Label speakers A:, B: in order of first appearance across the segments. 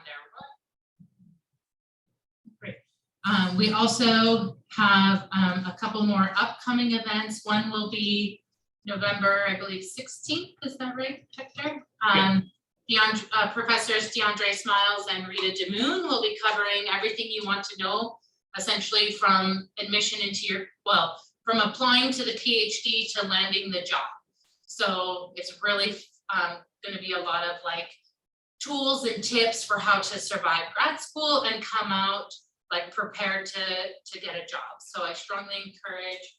A: there. Great. We also have a couple more upcoming events. One will be November, I believe, 16th. Is that right, Hector? Professors DeAndre Smiles and Rita DeMoon will be covering everything you want to know, essentially from admission into from applying to the PhD to landing the job. So it's really going to be a lot of like tools and tips for how to survive grad school and come out like prepared to get a job. So I strongly encourage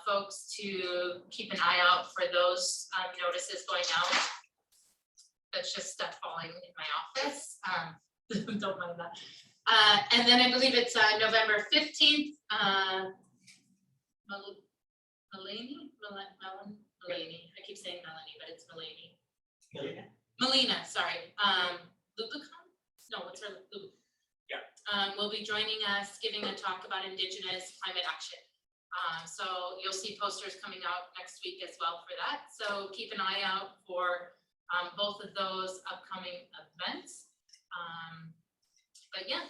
A: folks to keep an eye out for those notices going out. That's just stuff falling in my office. Don't mind that. And then I believe it's November 15th. Melanie? I keep saying Melanie, but it's Melanie. Melina, sorry. Lubicon? No, what's her? Yeah. Will be joining us, giving a talk about Indigenous climate action. So you'll see posters coming out next week as well for that. So keep an eye out for both of those upcoming events. But yeah,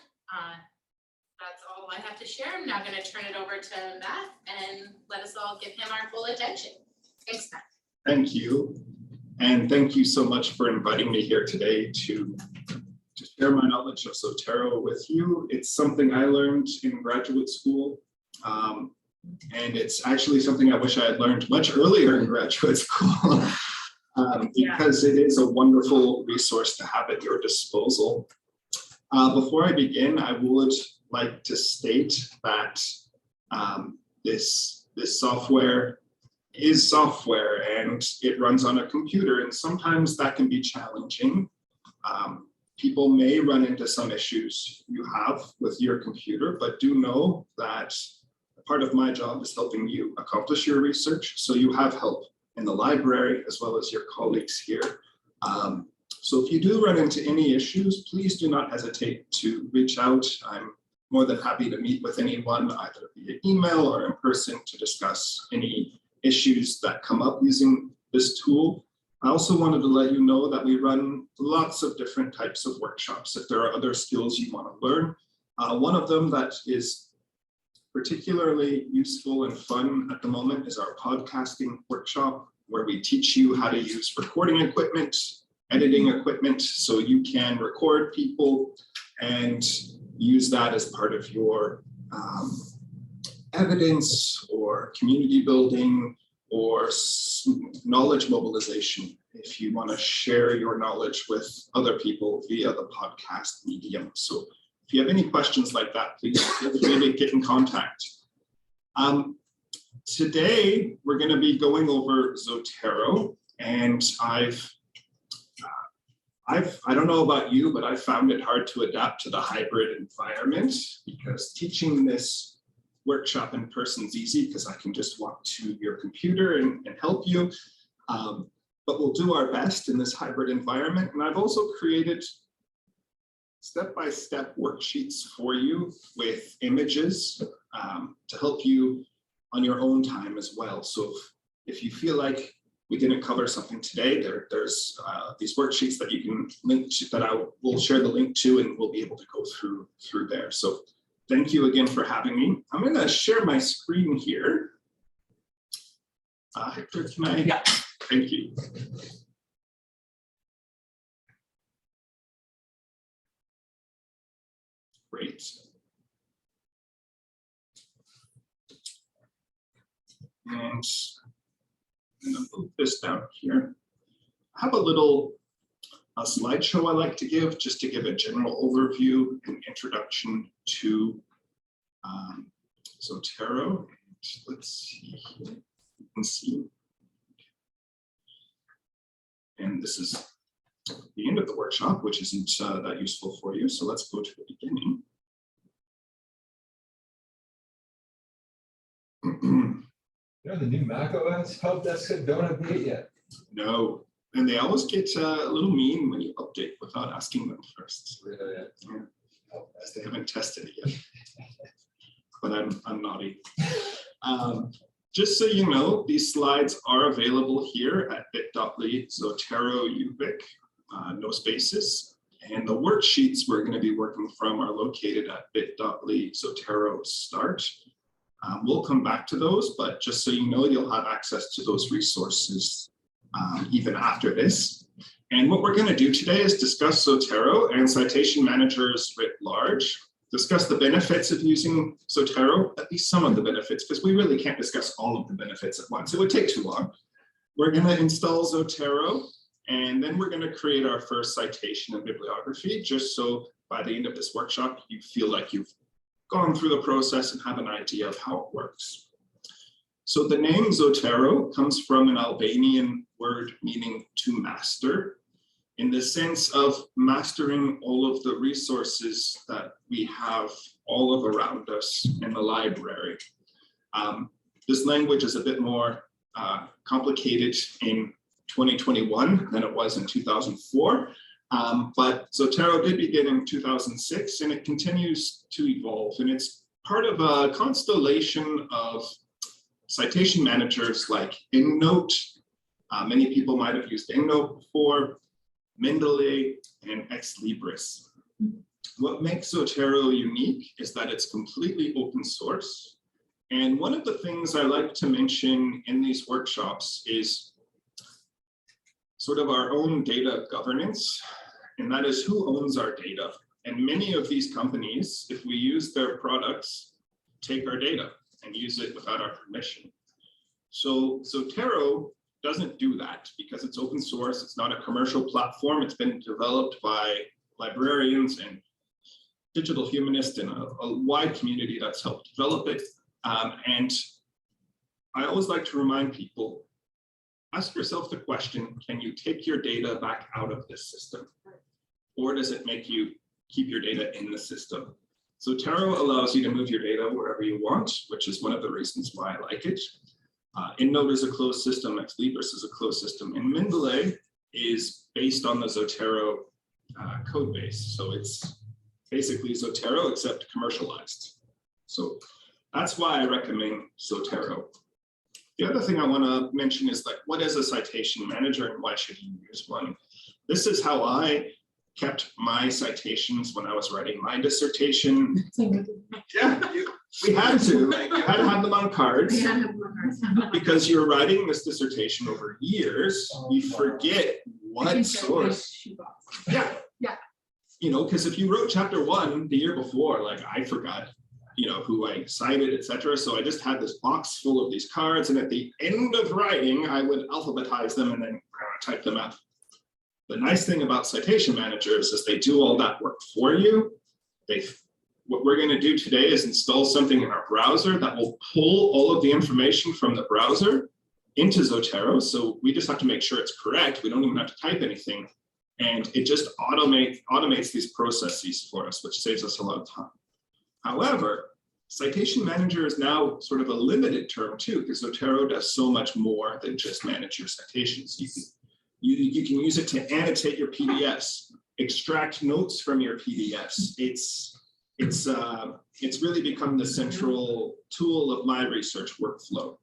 A: that's all I have to share. I'm now going to turn it over to Matt and let us all give him our full attention. Thanks, Matt.
B: Thank you. And thank you so much for inviting me here today to share my knowledge of Zotero with you. It's something I learned in graduate school. And it's actually something I wish I had learned much earlier in graduate school because it is a wonderful resource to have at your disposal. Before I begin, I would like to state that this software is software and it runs on a computer, and sometimes that can be challenging. People may run into some issues you have with your computer, but do know that part of my job is helping you accomplish your research, so you have help in the library as well as your colleagues here. So if you do run into any issues, please do not hesitate to reach out. I'm more than happy to meet with anyone either via email or in person to discuss any issues that come up using this tool. I also wanted to let you know that we run lots of different types of workshops. If there are other skills you want to learn, one of them that is particularly useful and fun at the moment is our podcasting workshop, where we teach you how to use recording equipment, editing equipment, so you can record people and use that as part of your evidence or community building or knowledge mobilization if you want to share your knowledge with other people via the podcast medium. So if you have any questions like that, please feel free to get in contact. Today, we're going to be going over Zotero, and I don't know about you, but I found it hard to adapt to the hybrid environment, because teaching this workshop in person is easy because I can just walk to your computer and help you. But we'll do our best in this hybrid environment. And I've also created step-by-step worksheets for you with images to help you on your own time as well. So if you feel like we didn't cover something today, there's these worksheets that you can link to, that I will share the link to, and we'll be able to go through there. So thank you again for having me. I'm going to share my screen here. Hector, can I? Yeah. Thank you. Great. And I'm going to move this down here. I have a little slideshow I like to give, just to give a general overview and introduction to Zotero. Let's see here. You can see. And this is the end of the workshop, which isn't that useful for you. So let's go to the beginning.
C: You know, the new Mac OS help desk don't update yet.
B: No, and they always get a little mean when you update without asking them first.
C: Really?
B: Yeah, as they haven't tested it yet. But I'm naughty. Just so you know, these slides are available here at bit.ly Zotero UVic, no spaces. And the worksheets we're going to be working from are located at bit.ly/Zotero start. We'll come back to those, but just so you know, you'll have access to those resources even after this. And what we're going to do today is discuss Zotero and citation managers writ large, discuss the benefits of using Zotero, at least some of the benefits, because we really can't discuss all of the benefits at once. It would take too long. We're going to install Zotero, and then we're going to create our first citation and bibliography, just so by the end of this workshop, you feel like you've gone through the process and have an idea of how it works. So the name Zotero comes from an Albanian word meaning to master, in the sense of mastering all of the resources that we have all of around us in the library. This language is a bit more complicated in 2021 than it was in 2004. But Zotero did begin in 2006, and it continues to evolve. And it's part of a constellation of citation managers like EndNote. Many people might have used EndNote before, Mendeley, and Ex Libris. What makes Zotero unique is that it's completely open source. And one of the things I like to mention in these workshops is sort of our own data governance, and that is who owns our data. And many of these companies, if we use their products, take our data and use it without our permission. So Zotero doesn't do that because it's open source. It's not a commercial platform. It's been developed by librarians and digital humanists in a wide community that's helped develop it. And I always like to remind people, ask yourself the question, can you take your data back out of this system? Or does it make you keep your data in the system? Zotero allows you to move your data wherever you want, which is one of the reasons why I like it. EndNote is a closed system, Ex Libris is a closed system, and Mendeley is based on the Zotero code base. So it's basically Zotero except commercialized. So that's why I recommend Zotero. The other thing I want to mention is like, what is a citation manager and why should you use one? This is how I kept my citations when I was writing my dissertation. Yeah, we had to. Like, you had to have them on cards because you're writing this dissertation over years. You forget what source. Yeah. You know, because if you wrote chapter 1 the year before, like I forgot, you know, who I cited, etc. So I just had this box full of these cards, and at the end of writing, I would alphabetize them and then type them up. The nice thing about citation managers is they do all that work for you. What we're going to do today is install something in our browser that will pull all of the information from the browser into Zotero. So we just have to make sure it's correct. We don't even have to type anything. And it just automates these processes for us, which saves us a lot of time. However, citation manager is now sort of a limited term too, because Zotero does so much more than just manage your citations. You can use it to annotate your PDFs, extract notes from your PDFs. It's really become the central tool of my research workflow.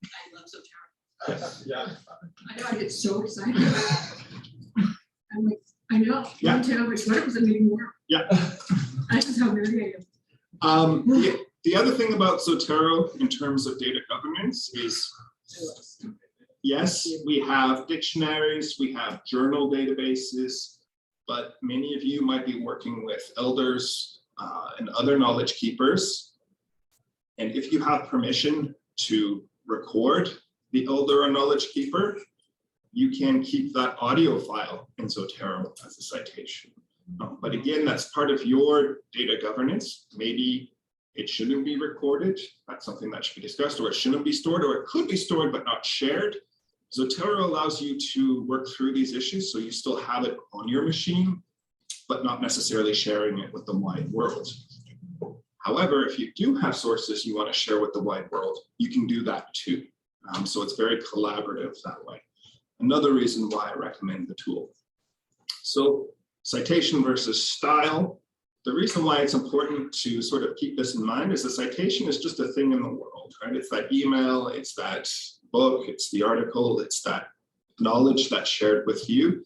A: I love Zotero.
C: Yeah.
D: I know, I get so excited. I'm like, I know,
B: Yeah.
D: I'm telling my sweater was getting warm.
B: Yeah.
D: That's just how nerdy I am.
B: The other thing about Zotero in terms of data governance is, yes, we have dictionaries, we have journal databases, but many of you might be working with elders and other knowledge keepers. And if you have permission to record the elder or knowledge keeper, you can keep that audio file in Zotero as a citation. But again, that's part of your data governance. Maybe it shouldn't be recorded. That's something that should be discussed, or it shouldn't be stored, or it could be stored but not shared. Zotero allows you to work through these issues, so you still have it on your machine, but not necessarily sharing it with the wide world. However, if you do have sources you want to share with the wide world, you can do that too. So it's very collaborative that way. Another reason why I recommend the tool. So citation versus style. The reason why it's important to sort of keep this in mind is a citation is just a thing in the world, right? It's that email, it's that book, it's the article, it's that knowledge that's shared with you.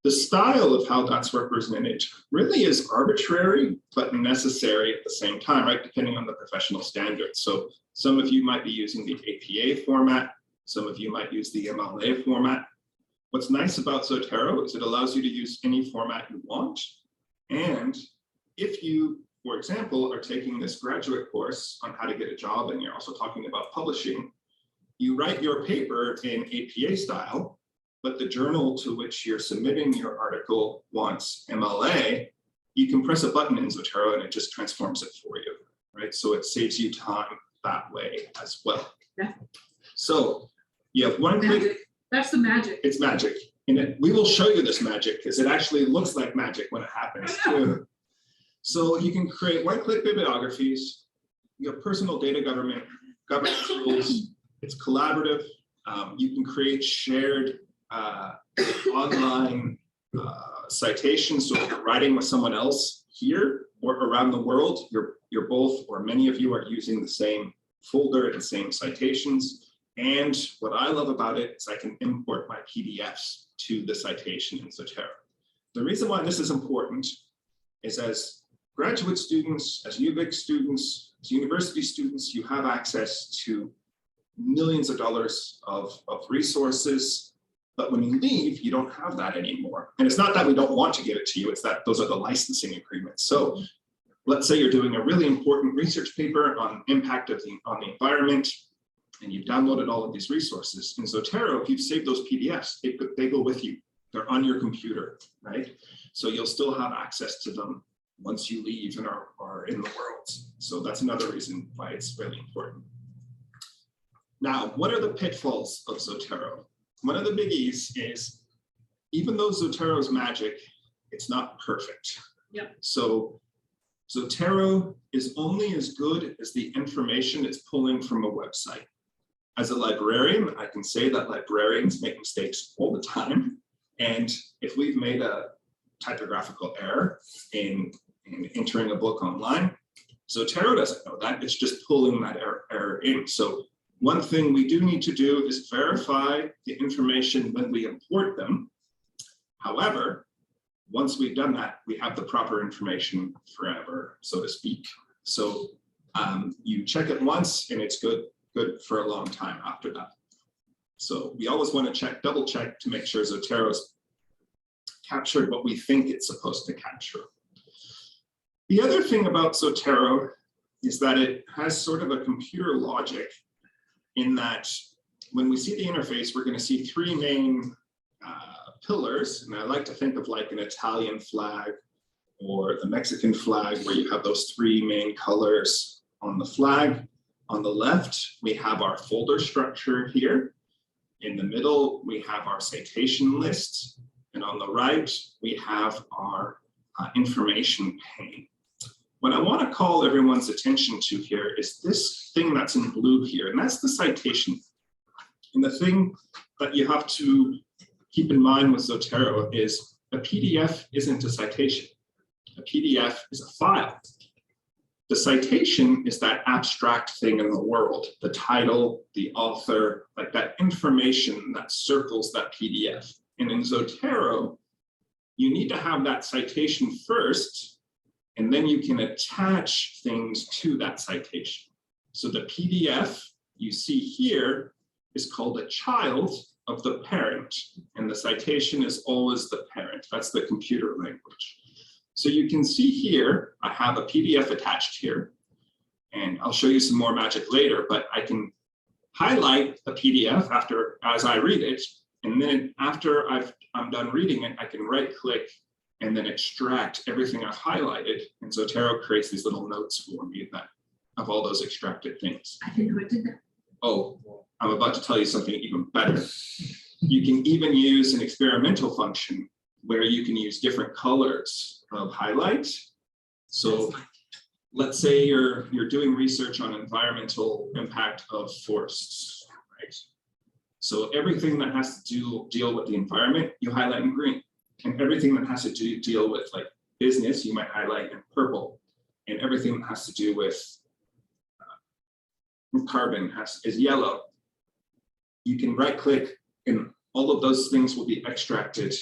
B: The style of how that's represented really is arbitrary, but necessary at the same time, right? Depending on the professional standards. So some of you might be using the APA format. Some of you might use the MLA format. What's nice about Zotero is it allows you to use any format you want. And if you, for example, are taking this graduate course on how to get a job, and you're also talking about publishing, you write your paper in APA style, but the journal to which you're submitting your article wants MLA, you can press a button in Zotero and it just transforms it for you, right? So it saves you time that way as well.
D: Yeah.
B: So you have one click.
D: Magic. That's the magic.
B: It's magic. And we will show you this magic because it actually looks like magic when it happens too. So you can create one-click bibliographies. You have personal data governance rules. It's collaborative. You can create shared online citations. So if you're writing with someone else here or around the world, you're both or many of you are using the same folder and same citations. And what I love about it is I can import my PDFs to the citation in Zotero. The reason why this is important is as graduate students, as UVic students, as university students, you have access to millions of dollars of resources. But when you leave, you don't have that anymore. And it's not that we don't want to give it to you, it's that those are the licensing agreements. So let's say you're doing a really important research paper on impact on the environment, and you've downloaded all of these resources. In Zotero, if you've saved those PDFs, they go with you. They're on your computer, right? So you'll still have access to them once you leave and are in the world. So that's another reason why it's really important. Now, what are the pitfalls of Zotero? One of the biggies is, even though Zotero is magic, it's not perfect.
D: Yep.
B: So Zotero is only as good as the information it's pulling from a website. As a librarian, I can say that librarians make mistakes all the time. And if we've made a typographical error in entering a book online, Zotero doesn't know that. It's just pulling that error in. So one thing we do need to do is verify the information when we import them. However, once we've done that, we have the proper information forever, so to speak. So you check it once and it's good for a long time after that. So we always want to double check to make sure Zotero's captured what we think it's supposed to capture. The other thing about Zotero is that it has sort of a computer logic in that when we see the interface, we're going to see three main pillars. And I like to think of like an Italian flag or the Mexican flag, where you have those three main colors on the flag. On the left, we have our folder structure here. In the middle, we have our citation list. And on the right, we have our information pane. What I want to call everyone's attention to here is this thing that's in blue here, and that's the citation. And the thing that you have to keep in mind with Zotero is a PDF isn't a citation. A PDF is a file. The citation is that abstract thing in the world, the title, the author, like that information that circles that PDF. And in Zotero, you need to have that citation first, and then you can attach things to that citation. So the PDF you see here is called a child of the parent, and the citation is always the parent. That's the computer language. So you can see here, I have a PDF attached here, and I'll show you some more magic later, but I can highlight a PDF as I read it, and then after I'm done reading it, I can right click and then extract everything I've highlighted, and Zotero creates these little notes for me of all those extracted things.
D: I didn't know it did that.
B: Oh, I'm about to tell you something even better. You can even use an experimental function where you can use different colors of highlight. So let's say you're doing research on environmental impact of forests, right? So everything that has to deal with the environment, you highlight in green. And everything that has to deal with like business, you might highlight in purple. And everything that has to do with carbon is yellow. You can right click in all of those things will be extracted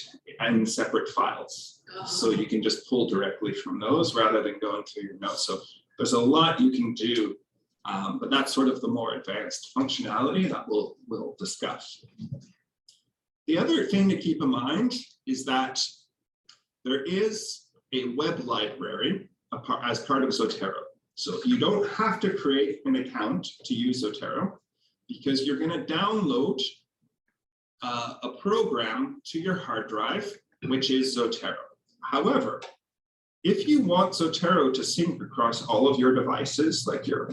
B: in separate files. So you can just pull directly from those rather than going through your notes. So there's a lot you can do, but that's sort of the more advanced functionality that we'll discuss. The other thing to keep in mind is that there is a web library as part of Zotero. So you don't have to create an account to use Zotero, because you're going to download a program to your hard drive, which is Zotero. However, if you want Zotero to sync across all of your devices, like your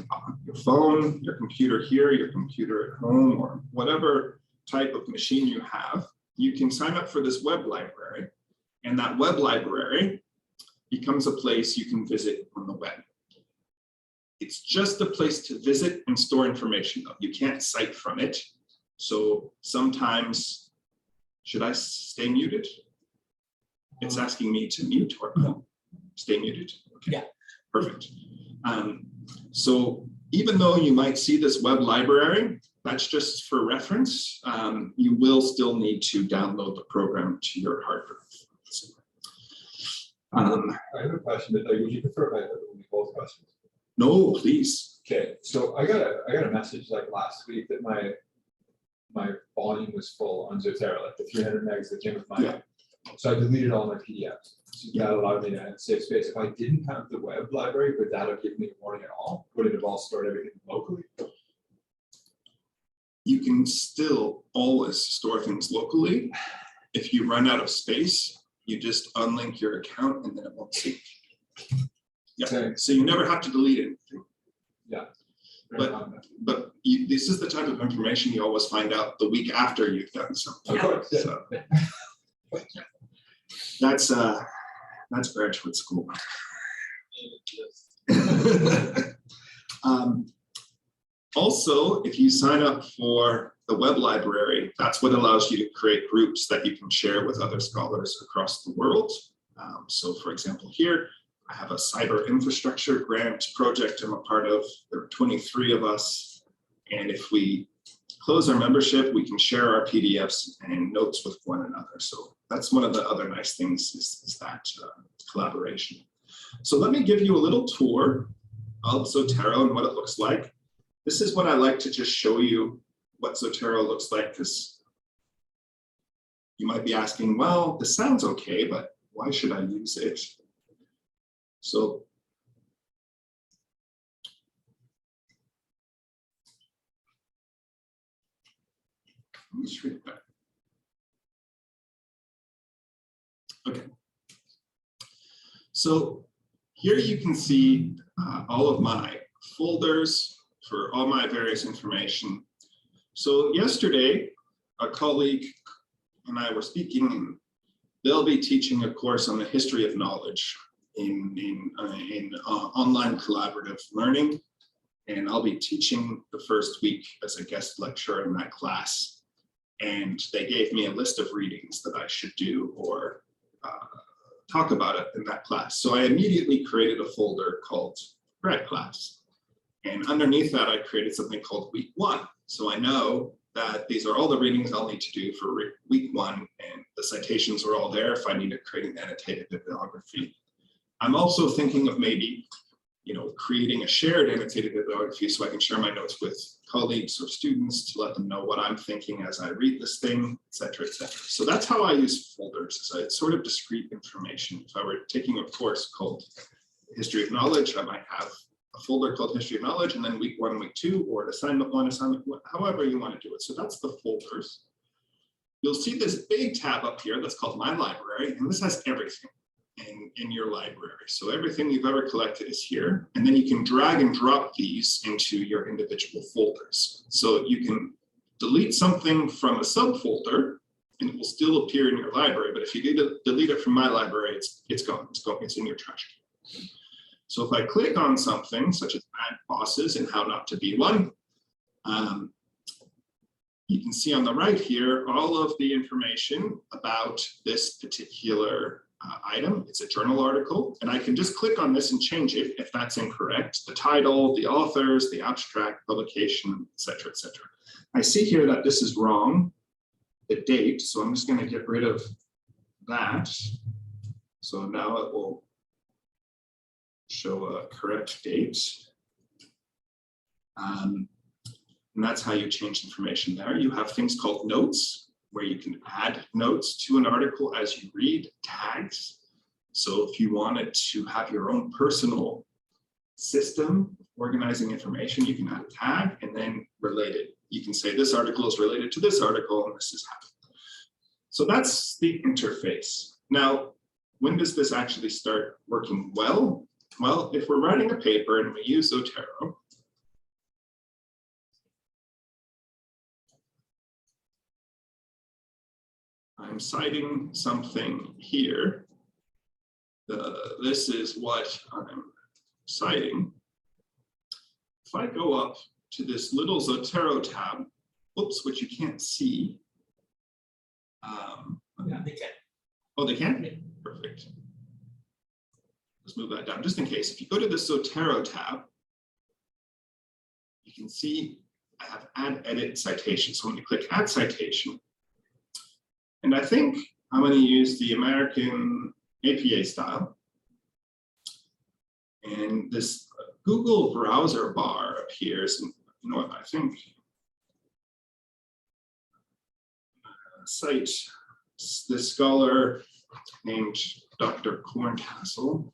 B: phone, your computer here, your computer at home, or whatever type of machine you have, you can sign up for this web library, and that web library becomes a place you can visit on the web. It's just a place to visit and store information, though. You can't cite from it. So sometimes, should I stay muted? It's asking me to mute or no. Stay muted. Okay.
E: Yeah.
B: Perfect. So even though you might see this web library, that's just for reference. You will still need to download the program to your hard drive.
C: I have a question, but would you prefer if I only both questions?
B: No, please.
C: Okay, so I got a message like last week that my volume was full on Zotero, like the 300 megs that came with my.
B: Yeah.
C: So I deleted all my PDFs. So that allowed me to have safe space. If I didn't have the web library, would that have given me a warning at all? Would it have all stored everything locally?
B: You can still always store things locally. If you run out of space, you just unlink your account and then it won't sync. Yeah.
C: Okay.
B: So you never have to delete anything.
C: Yeah.
B: But this is the type of information you always find out the week after you've done something.
C: Of course, yeah.
B: So that's graduate school. Also, if you sign up for the web library, that's what allows you to create groups that you can share with other scholars across the world. So for example, here, I have a cyber infrastructure grant project I'm a part of. There are 23 of us. And if we close our membership, we can share our PDFs and notes with one another. So that's one of the other nice things is that collaboration. So let me give you a little tour of Zotero and what it looks like. This is what I like to just show you what Zotero looks like, because you might be asking, well, this sounds okay, but why should I use it? So let me just read it back. Okay. So here you can see all of my folders for all my various information. So yesterday, a colleague and I were speaking, and they'll be teaching a course on the history of knowledge in online collaborative learning. And I'll be teaching the first week as a guest lecturer in that class. And they gave me a list of readings that I should do or talk about it in that class. So I immediately created a folder called Grad Class. And underneath that, I created something called Week 1. So I know that these are all the readings I'll need to do for Week 1, and the citations are all there if I need to create an annotated bibliography. I'm also thinking of maybe, creating a shared annotated bibliography so I can share my notes with colleagues or students to let them know what I'm thinking as I read this thing, et cetera, et cetera. So that's how I use folders, as a sort of discrete information. If I were taking a course called History of Knowledge, I might have a folder called History of Knowledge, and then Week 1, Week 2, or Assignment 1, Assignment 1, however you want to do it. So that's the folders. You'll see this big tab up here that's called My Library, and this has everything in your library. So everything you've ever collected is here, and then you can drag and drop these into your individual folders. So you can delete something from a subfolder, and it will still appear in your library, but if you delete it from My Library, it's gone, it's in your trash can. So if I click on something such as bad bosses and how not to be one, you can see on the right here all of the information about this particular item. It's a journal article, and I can just click on this and change it if that's incorrect. The title, the authors, the abstract, publication, et cetera, et cetera. I see here that this is wrong. the date. So I'm just going to get rid of that. So now it will show a correct date. And that's how you change information there. You have things called notes, where you can add notes to an article as you read, tags. So if you wanted to have your own personal system organizing information, you can add a tag and then relate it. You can say this article is related to this article and this is happening. So that's the interface. Now, when does this actually start working well? Well, if we're writing a paper and we use Zotero, I'm citing something here. This is what I'm citing. If I go up to this little Zotero tab, oops, which you can't see.
E: Yeah, they can.
B: Oh, they can? Perfect. Let's move that down just in case. If you go to the Zotero tab, you can see I have add edit citation. So when you click add citation, and I think I'm going to use the American APA style. And this Google browser bar appears, and you know what I think? Cite this scholar named Dr. Corncastle.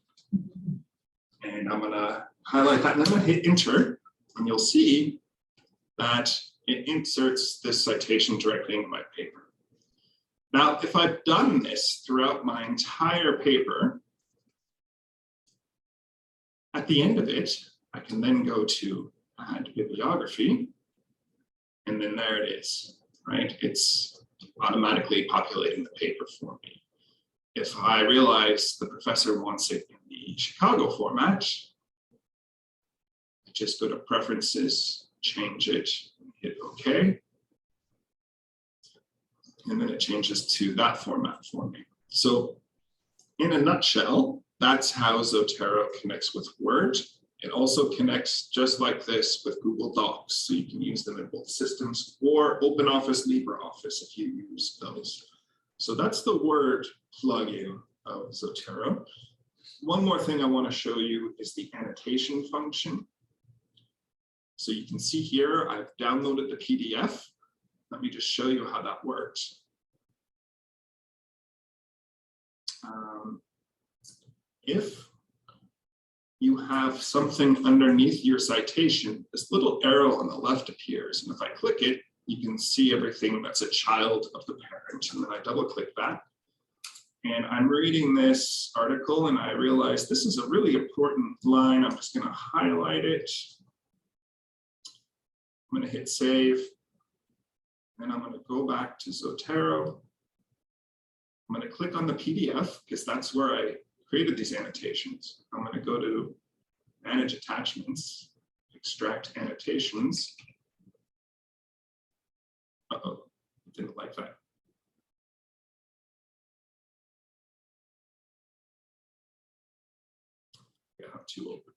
B: And I'm going to highlight that, and I'm going to hit enter, and you'll see that it inserts this citation directly into my paper. Now, if I've done this throughout my entire paper, at the end of it, I can then go to add bibliography, and then there it is, right? It's automatically populating the paper for me. If I realize the professor wants it in the Chicago format, I just go to preferences, change it, hit OK. And then it changes to that format for me. So in a nutshell, that's how Zotero connects with Word. It also connects just like this with Google Docs. So you can use them in both systems, or OpenOffice, LibreOffice if you use those. So that's the Word plugin of Zotero. One more thing I want to show you is the annotation function. So you can see here, I've downloaded the PDF. Let me just show you how that works. If you have something underneath your citation, this little arrow on the left appears. And if I click it, you can see everything that's a child of the parent. And then I double click that. And I'm reading this article and I realize this is a really important line. I'm just going to highlight it. I'm going to hit save. Then I'm going to go back to Zotero. I'm going to click on the PDF because that's where I created these annotations. I'm going to go to Manage Attachments, Extract Annotations. Uh-oh, didn't like that. I have two open.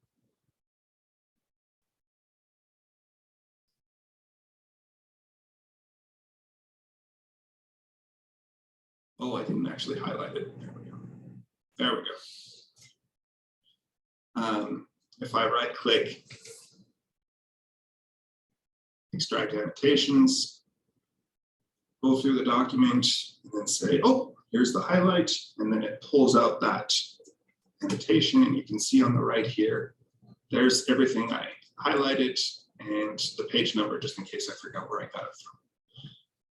B: Oh, I didn't actually highlight it. There we go. There we go. If I right click, extract annotations, go through the document and then say, oh, here's the highlight. And then it pulls out that annotation. And you can see on the right here, there's everything I highlighted and the page number, just in case I forgot where I got it from.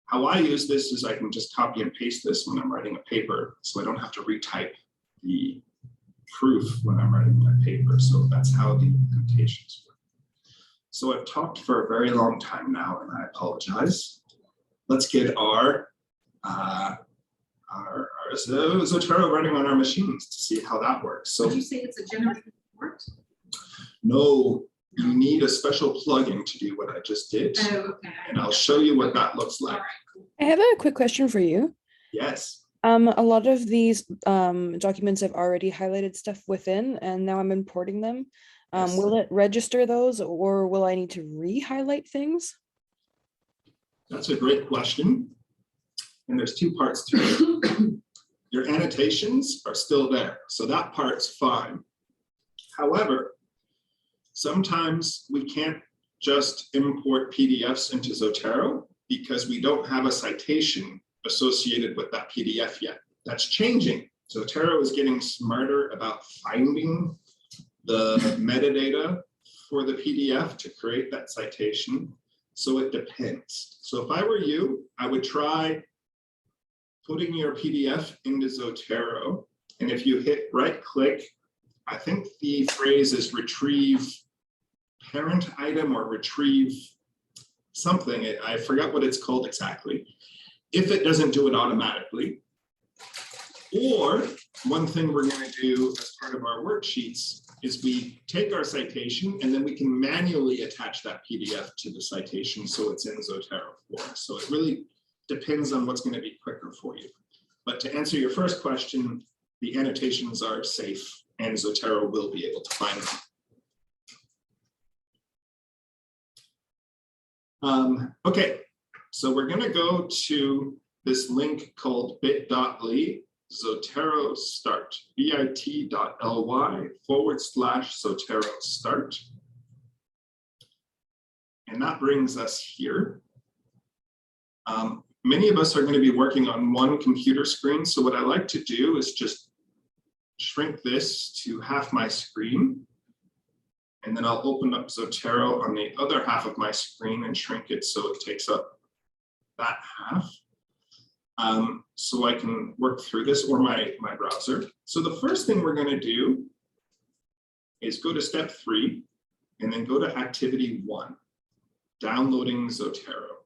B: How I use this is I can just copy and paste this when I'm writing a paper, so I don't have to retype the proof when I'm writing my paper. So that's how the annotations work. So I've talked for a very long time now, and I apologize. Let's get our Zotero running on our machines to see how that works. So
D: Did you say it's a generated report?
B: no, you need a special plugin to do what I just did.
D: Oh, okay.
B: And I'll show you what that looks
D: All
B: like.
D: right, cool.
F: I have a quick question for you.
B: Yes.
F: A lot of these documents I've already highlighted stuff within, and now I'm importing them.
B: Yes.
F: Will it register those, or will I need to re-highlight things?
B: That's a great question. And there's two parts to it. Your annotations are still there, so that part's fine. However, sometimes we can't just import PDFs into Zotero because we don't have a citation associated with that PDF yet. That's changing. Zotero is getting smarter about finding the metadata for the PDF to create that citation. So it depends. So if I were you, I would try putting your PDF into Zotero. And if you hit right click, I think the phrase is retrieve parent item or retrieve something. I forgot what it's called exactly. If it doesn't do it automatically. Or one thing we're going to do as part of our worksheets is we take our citation and then we can manually attach that PDF to the citation so it's in Zotero for us. So it really depends on what's going to be quicker for you. But to answer your first question, the annotations are safe and Zotero will be able to find them. Okay, so we're going to go to this link called bit.ly Zotero start, bit.ly/Zotero start. And that brings us here. Many of us are going to be working on one computer screen. So what I like to do is just shrink this to half my screen. And then I'll open up Zotero on the other half of my screen and shrink it so it takes up that half. So I can work through this, or my browser. So the first thing we're going to do is go to step 3 and then go to activity 1, downloading Zotero.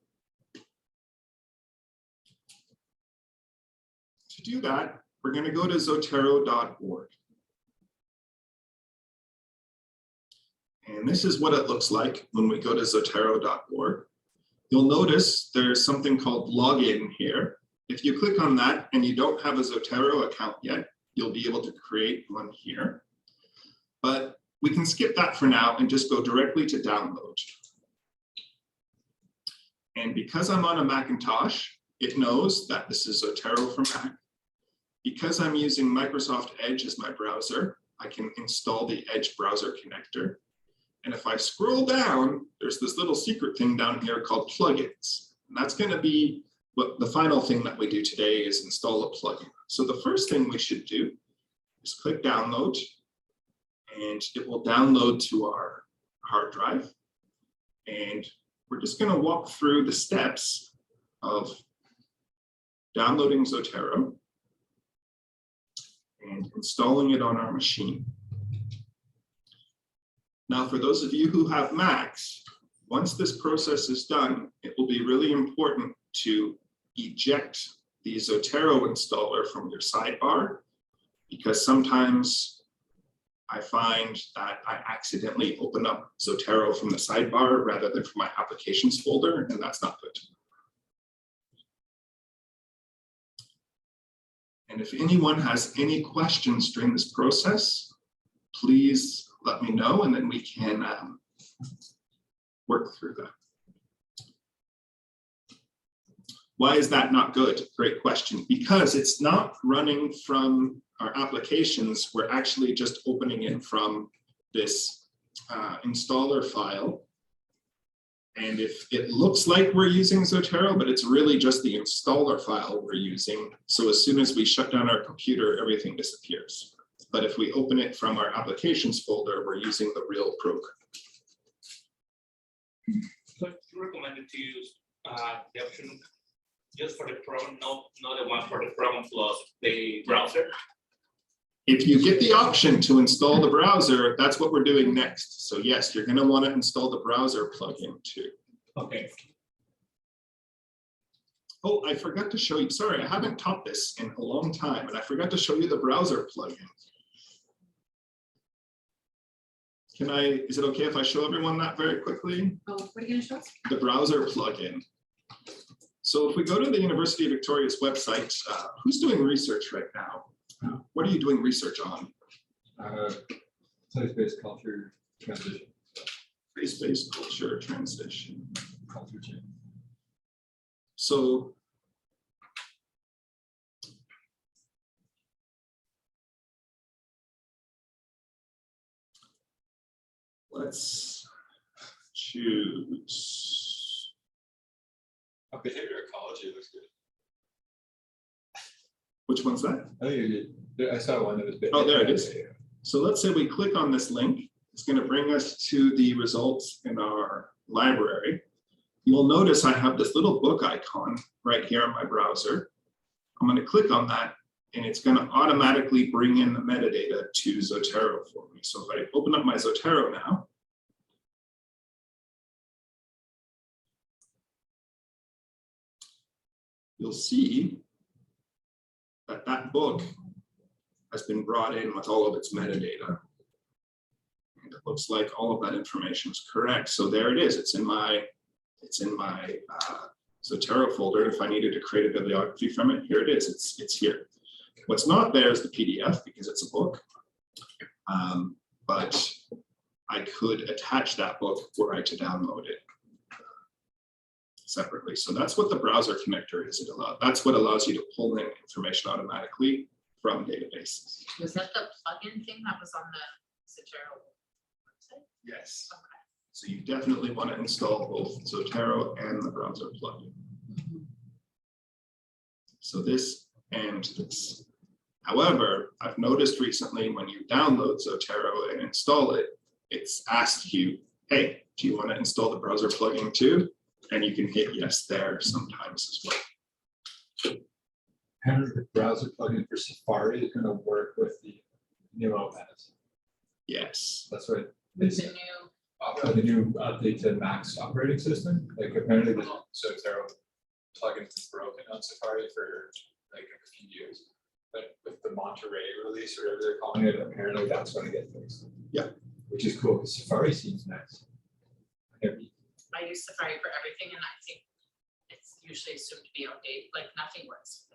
B: To do that, we're going to go to zotero.org. And this is what it looks like when we go to zotero.org. You'll notice there's something called login here. If you click on that and you don't have a Zotero account yet, you'll be able to create one here. But we can skip that for now and just go directly to download. And because I'm on a Macintosh, it knows that this is Zotero for Mac. Because I'm using Microsoft Edge as my browser, I can install the Edge browser connector. And if I scroll down, there's this little secret thing down here called plugins. And that's going to be what the final thing that we do today is install a plugin. So the first thing we should do is click download, and it will download to our hard drive. And we're just going to walk through the steps of downloading Zotero and installing it on our machine. Now, for those of you who have Macs, once this process is done, it will be really important to eject the Zotero installer from your sidebar, because sometimes I find that I accidentally open up Zotero from the sidebar rather than from my applications folder, and that's not good. And if anyone has any questions during this process, please let me know, and then we can work through that. Why is that not good? Great question. Because it's not running from our applications. We're actually just opening it from this installer file. And if it looks like we're using Zotero, but it's really just the installer file we're using. So as soon as we shut down our computer, everything disappears. But if we open it from our applications folder, we're using the real program.
E: So it's recommended to use the option just for the Chrome, not the one for the Chrome plus the browser?
B: If you get the option to install the browser, that's what we're doing next. So yes, you're going to want to install the browser plugin too.
E: Okay.
B: Oh, I forgot to show you. Sorry, I haven't taught this in a long time, and I forgot to show you the browser plugin. Is it okay if I show everyone that very quickly?
D: Oh, what are you gonna show us?
B: The browser plugin. So if we go to the University of Victoria's website, who's doing research right now? What are you doing research on?
C: Place-based culture transition.
B: Place-based culture transition.
C: Culture change.
B: So let's choose.
C: Behavior ecology looks good.
B: Which one's that?
C: I think you did. I saw one that was.
B: Oh, there it is. So let's say we click on this link. It's going to bring us to the results in our library. You'll notice I have this little book icon right here in my browser. I'm going to click on that, and it's going to automatically bring in the metadata to Zotero for me. So if I open up my Zotero now, you'll see that that book has been brought in with all of its metadata. And it looks like all of that information is correct. So there it is. It's in my Zotero folder. If I needed to create a bibliography from it, here it is. It's here. What's not there is the PDF because it's a book. But I could attach that book were I to download it separately. So that's what the browser connector is. That's what allows you to pull in information automatically from databases.
A: Was that the plugin thing that was on the Zotero website?
B: Yes.
A: Okay.
B: So you definitely want to install both Zotero and the browser plugin. So this and this. However, I've noticed recently when you download Zotero and install it, it's asked you, hey, do you want to install the browser plugin too? And you can hit yes there sometimes as well.
C: Apparently the browser plugin for Safari is going to work with the new OS.
B: Yes.
C: That's right.
A: The
C: It's
A: new,
C: the new update to Mac's operating system. Like apparently the Zotero plugin is broken on Safari for like a few years. But with the Monterey release or whatever they're calling it, apparently that's going to get fixed.
B: Yeah.
C: Which is cool because Safari seems nice.
A: I use Safari for everything, and I think it's usually assumed to be outdated, like nothing works.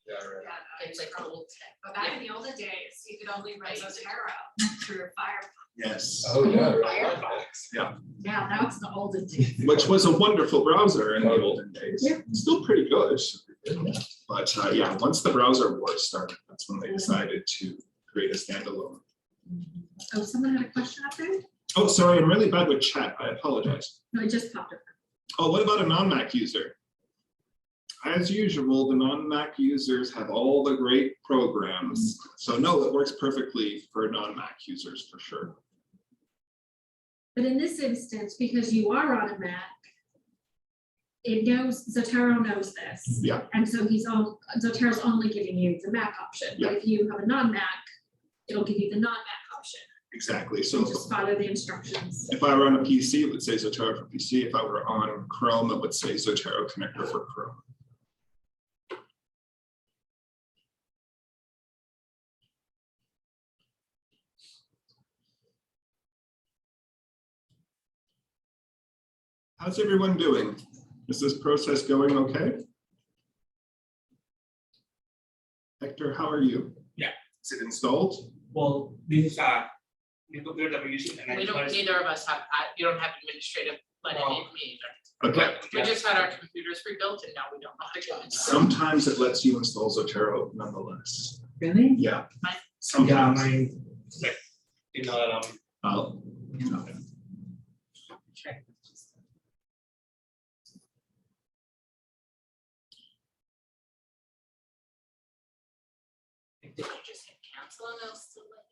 C: Yeah, right.
G: Yeah,
A: It's like old tech.
G: but back in the olden days, you could only run Zotero through Firefox.
B: Yes.
C: Oh, yeah, right.
G: Firefox.
B: Yeah.
G: Yeah, that was the olden days.
B: Which was a wonderful browser in the olden days.
D: Yeah.
B: Still pretty good. But yeah, once the browser wars started, that's when they decided to create a standalone.
D: Oh, someone had a question up there?
B: Oh, sorry, I'm really bad with chat. I apologize.
D: No, it just popped up.
B: Oh, what about a non-Mac user? As usual, the non-Mac users have all the great programs. So no, it works perfectly for non-Mac users for sure.
D: But in this instance, because you are on a Mac, it knows, Zotero knows this.
B: Yeah.
D: And so Zotero's only giving you the Mac option.
B: Yeah.
D: But if you have a non-Mac, it'll give you the non-Mac option.
B: Exactly.
D: So
B: So
D: just follow the instructions.
B: if I were on a PC, it would say Zotero for PC. If I were on Chrome, it would say Zotero connector for Chrome. How's everyone doing? Is this process going okay? Hector, how are you?
E: Yeah.
B: Is it installed?
E: Well, this is new computer that we're using, and I
A: We don't,
E: first-
A: neither of us have, you don't have administrative, but
E: Oh.
A: me either.
B: Okay.
A: We just had our computers rebuilt and now we don't know how to do it.
B: Sometimes it lets you install Zotero nonetheless.
D: Really?
B: Yeah.
A: Mine-
E: Yeah,
B: Sometimes.
E: mine, like, you know,
B: I'll, you know,
A: Check. Did you just hit cancel and they'll still let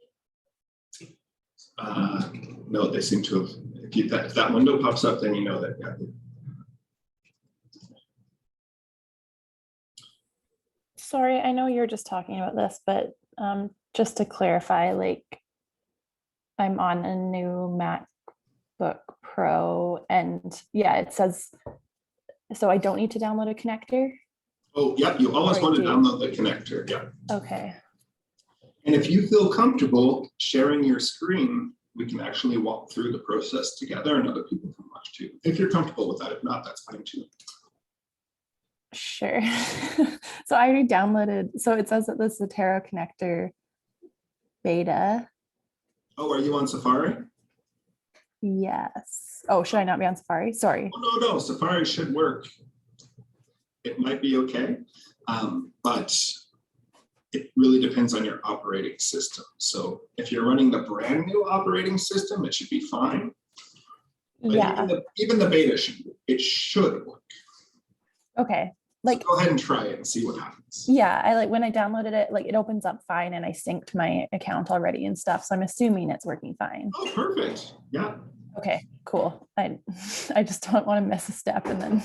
A: you?
B: no, they seem to have, if that window pops up, then you know that, yeah.
H: Sorry, I know you're just talking about this, but just to clarify, like I'm on a new MacBook Pro and yeah, it says, so I don't need to download a connector?
B: Oh, yeah, you always
H: Or
B: want to
H: do-
B: download the connector, yeah.
H: Okay,
B: And if you feel comfortable sharing your screen, we can actually walk through the process together and other people can watch too. If you're comfortable with that, if not, that's fine too.
H: sure. So I already downloaded, so it says that the Zotero connector beta,
B: Oh, are you on Safari?
H: yes. Oh, should I not be on Safari? Sorry.
B: Oh, no, Safari should work. It might be okay, but it really depends on your operating system. So if you're running the brand new operating system, it should be fine. But
H: Yeah,
B: even the beta should work.
H: okay.
B: So
H: Like,
B: go ahead and try it and see what happens.
H: yeah, I like when I downloaded it, like it opens up fine and I synced my account already and stuff. So I'm assuming it's working fine.
B: Oh, perfect. Yeah.
H: Okay, cool. I just don't want to miss a step and then.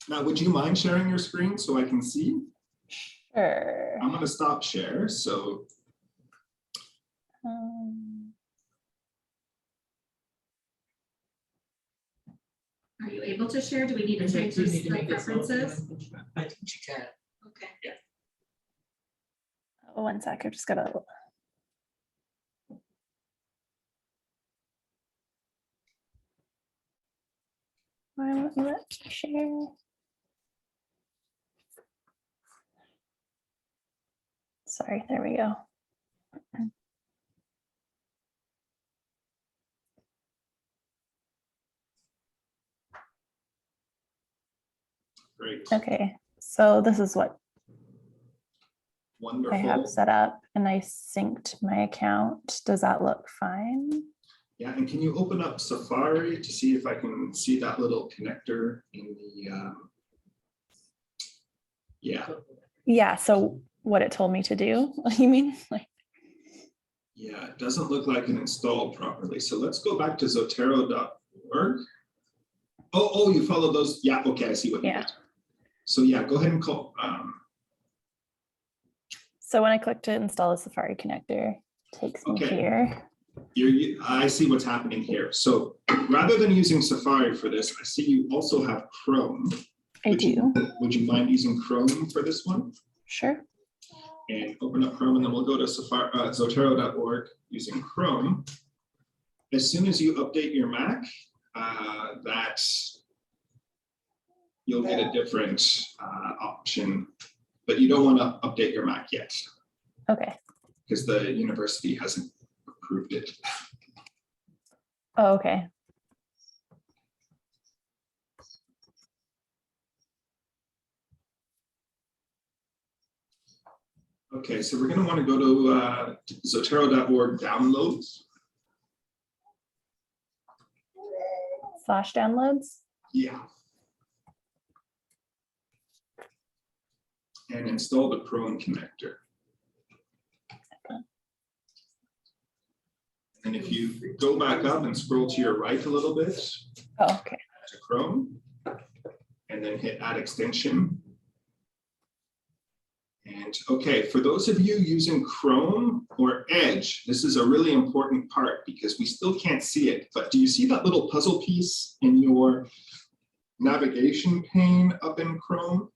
B: Now, would you mind sharing your screen so I can see?
H: Sure.
B: I'm going to stop share. So
D: Are you able to share? Do we need to change these preferences?
E: I think you can.
D: Okay.
H: Oh, 1 sec, I just gotta. Why won't you let me share? Sorry, there we go.
B: great.
H: Okay, so this is what
B: Wonderful.
H: I have set up and I synced my account. Does that look fine?
B: Yeah, and can you open up Safari to see if I can see that little connector in the, yeah,
H: Yeah, so what it told me to do, you mean? Like,
B: yeah, it doesn't look like it installed properly. So let's go back to Zotero.org. Oh, you follow those? Yeah, okay, I see what you
H: Yeah.
B: did. So yeah, go ahead and call.
H: so when I click to install a Safari connector, it takes me
B: Okay.
H: here.
B: I see what's happening here. So rather than using Safari for this, I see you also have Chrome.
H: I do.
B: Would you mind using Chrome for this one?
H: Sure.
B: And open up Chrome, and then we'll go to Zotero.org using Chrome. As soon as you update your Mac, you'll get a different option, but you don't want to update your Mac yet
H: Okay.
B: because the university hasn't approved it.
H: Oh, okay.
B: Okay, so we're going to want to go to Zotero.org downloads.
H: Flash downloads.
B: Yeah. And install the Chrome connector. And if you go back up and scroll to your right a little bit
H: Oh, okay.
B: to Chrome, and then hit add extension. And okay, for those of you using Chrome or Edge, this is a really important part because we still can't see it, but do you see that little puzzle piece in your navigation pane up in Chrome?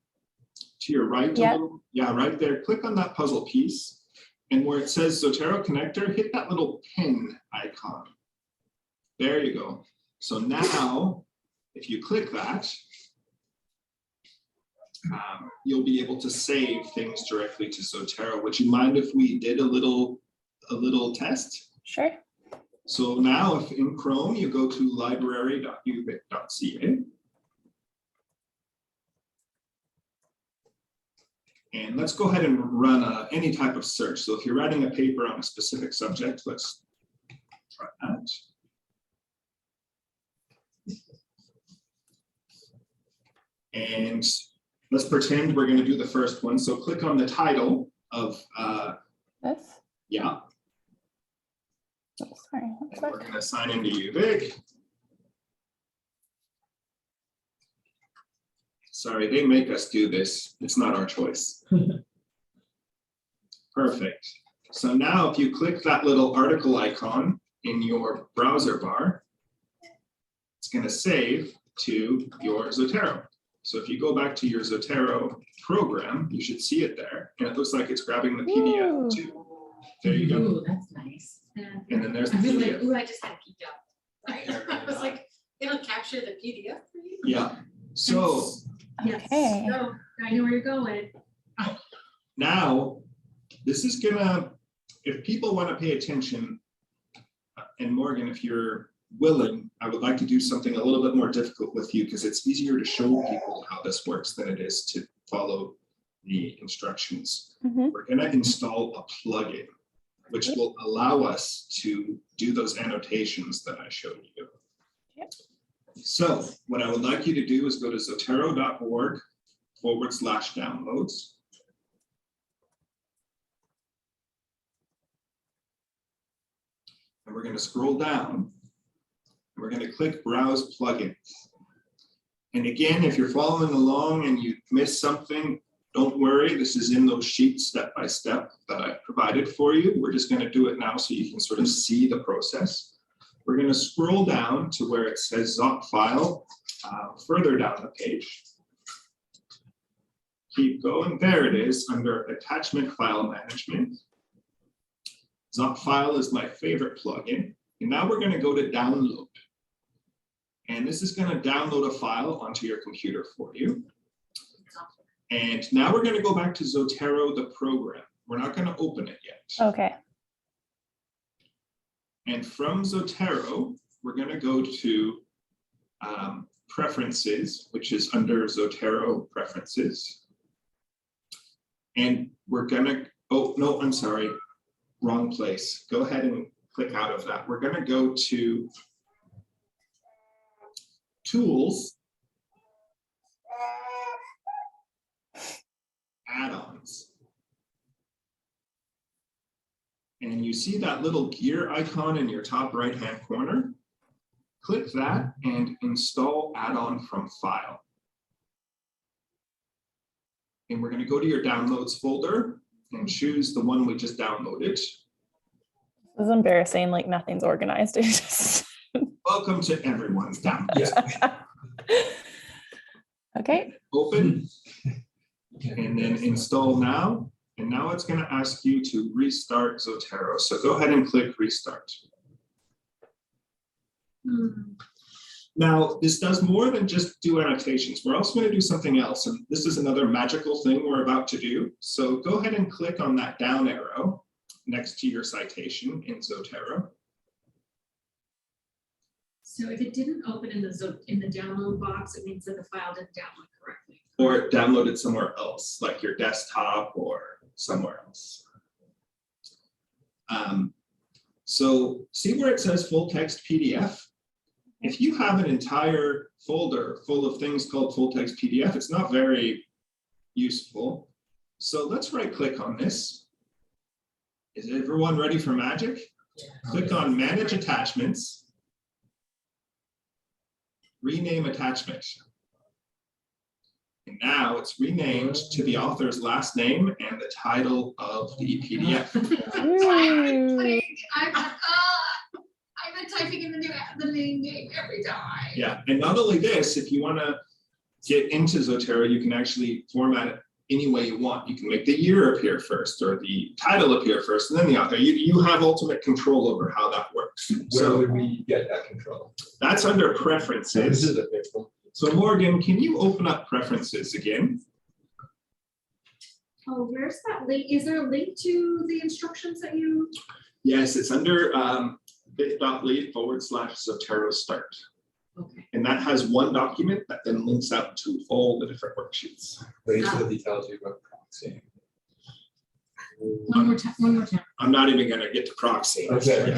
B: To your right,
H: Yep.
B: a little, yeah, right there, click on that puzzle piece. And where it says Zotero connector, hit that little pin icon. There you go. So now, if you click that, you'll be able to save things directly to Zotero. Would you mind if we did a little test?
H: Sure.
B: So now if in Chrome you go to library.uvic.ca, and let's go ahead and run any type of search. So if you're writing a paper on a specific subject, let's try that. And let's pretend we're going to do the first one. So click on the title of,
H: This.
B: yeah.
H: Oh, sorry.
B: And we're going to sign into UVic. Sorry, they make us do this. It's not our choice. Perfect. So now if you click that little article icon in your browser bar, it's going to save to your Zotero. So if you go back to your Zotero program, you should see it there. And it looks like it's grabbing the PDF too. There you go.
G: Ooh, that's nice.
D: Yeah.
B: And then there's the
G: I was like,
B: PDF.
G: ooh, I just had peeked up. Right? I was like, it'll capture the PDF for you?
B: Yeah. So
D: Yes.
H: Okay.
D: So I know where you're going.
B: now, this is gonna, if people want to pay attention, and Morgan, if you're willing, I would like to do something a little bit more difficult with you because it's easier to show people how this works than it is to follow the instructions,
H: Mhm.
B: we're going to install a plugin, which will allow us to do those annotations that I showed you.
H: Yep.
B: So what I would like you to do is go to zotero.org/downloads. And we're going to scroll down. And we're going to click Browse Plugins. And again, if you're following along and you miss something, don't worry. This is in those sheets step by step that I provided for you. We're just going to do it now so you can sort of see the process. We're going to scroll down to where it says Zot file further down the page. Keep going. There it is under Attachment File Management. Zot file is my favorite plugin. And now we're going to go to Download. And this is going to download a file onto your computer for you. And now we're going to go back to Zotero, the program. We're not going to open it yet.
H: Okay.
B: And from Zotero, we're going to go to Preferences, which is under Zotero Preferences. And we're going to, oh, no, I'm sorry, wrong place. Go ahead and click out of that. We're going to go to Tools, Add-ons. And you see that little gear icon in your top right-hand corner? Click that and install add-on from File. And we're going to go to your Downloads folder and choose the one we just downloaded.
H: This is embarrassing, like nothing's organized. It's just-
B: Welcome to everyone's downloads.
H: Okay.
B: Open and then install now. And now it's going to ask you to restart Zotero. So go ahead and click Restart. Now, this does more than just do annotations. We're also going to do something else. And this is another magical thing we're about to do. So go ahead and click on that down arrow next to your citation in Zotero.
D: So if it didn't open in the download box, it means that the file didn't download correctly.
B: Or download it somewhere else, like your desktop or somewhere else. So see where it says full text PDF? If you have an entire folder full of things called full text PDF, it's not very useful. So let's right click on this. Is everyone ready for magic? Click on Manage Attachments. Rename attachment. And now it's renamed to the author's last name and the title of the PDF.
G: I've been typing in the name every time.
B: Yeah, and not only this, if you want to get into Zotero, you can actually format it any way you want. You can make the year appear first or the title appear first and then the author. You have ultimate control over how that works.
C: Where would we get that control?
B: That's under
C: This
B: Preferences.
C: is a big one.
B: So Morgan, can you open up Preferences again?
D: Oh, where's that link? Is there a link to the instructions that you?
B: Yes, it's under bit.ly/Zotero start.
D: Okay.
B: And that has one document that then links out to all the different worksheets.
C: Wait till he tells you about proxying.
D: One more time.
B: I'm not even going to get to proxy.
C: Okay.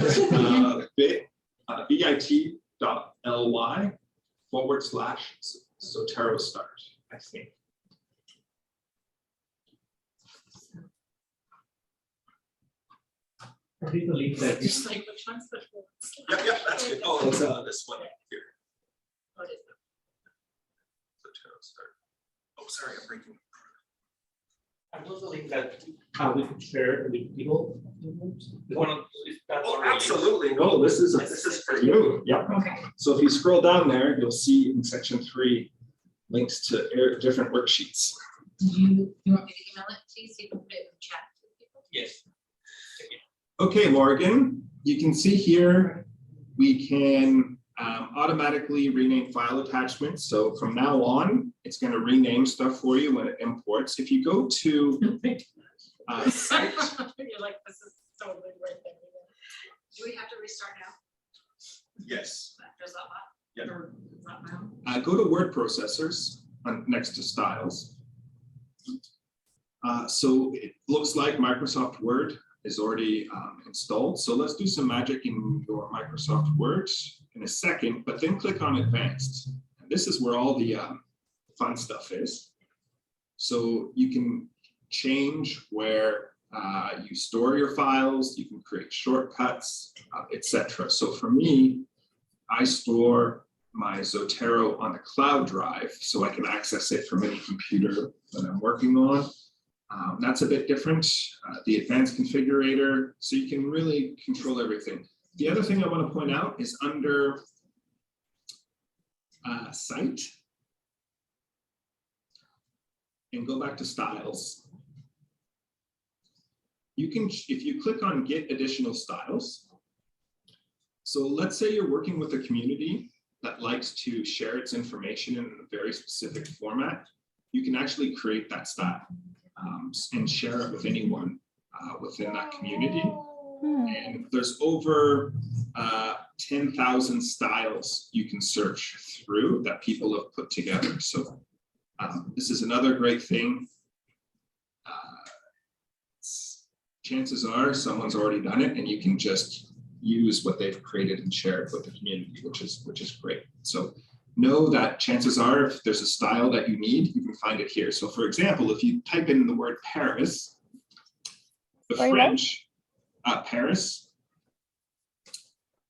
B: bit.ly/Zotero start, I think.
E: I think the link that
A: Just like which one's the first?
B: Yep, that's good. Oh, it's this one here.
A: What is it?
B: Zotero start. Oh, sorry, I'm breaking.
E: I was the link that we could share with people. The one on- that's
B: Oh,
E: already-
B: absolutely. No, this is for you. Yep.
D: Okay.
B: So if you scroll down there, you'll see in section 3 links to different worksheets.
A: You want me to email it to you so you can put it in the chat? to people?
E: Yes.
B: Okay, Morgan, you can see here, we can automatically rename file attachments. So from now on, it's going to rename stuff for you when it imports. If you go to site,
A: You're like, this is totally right there.
G: Do we have to restart now?
B: yes,
G: There's that lot.
B: Yeah.
G: Or is that now?
B: go to word processors next to styles. So it looks like Microsoft Word is already installed. So let's do some magic in your Microsoft Word in a second, but then click on Advanced. And this is where all the fun stuff is. So you can change where you store your files, you can create shortcuts, etc. So for me, I store my Zotero on a cloud drive so I can access it from any computer that I'm working on. That's a bit different. The advanced configurator, so you can really control everything. The other thing I want to point out is under Site, and go back to Styles. You can, if you click on Get Additional Styles, so let's say you're working with a community that likes to share its information in a very specific format, you can actually create that style and share it with anyone within that community. And there's over 10,000 styles you can search through that people have put together. So this is another great thing. Chances are someone's already done it, and you can just use what they've created and share it with the community, which is great. So know that chances are, if there's a style that you need, you can find it here. So for example, if you type in the word Paris, the French, Paris.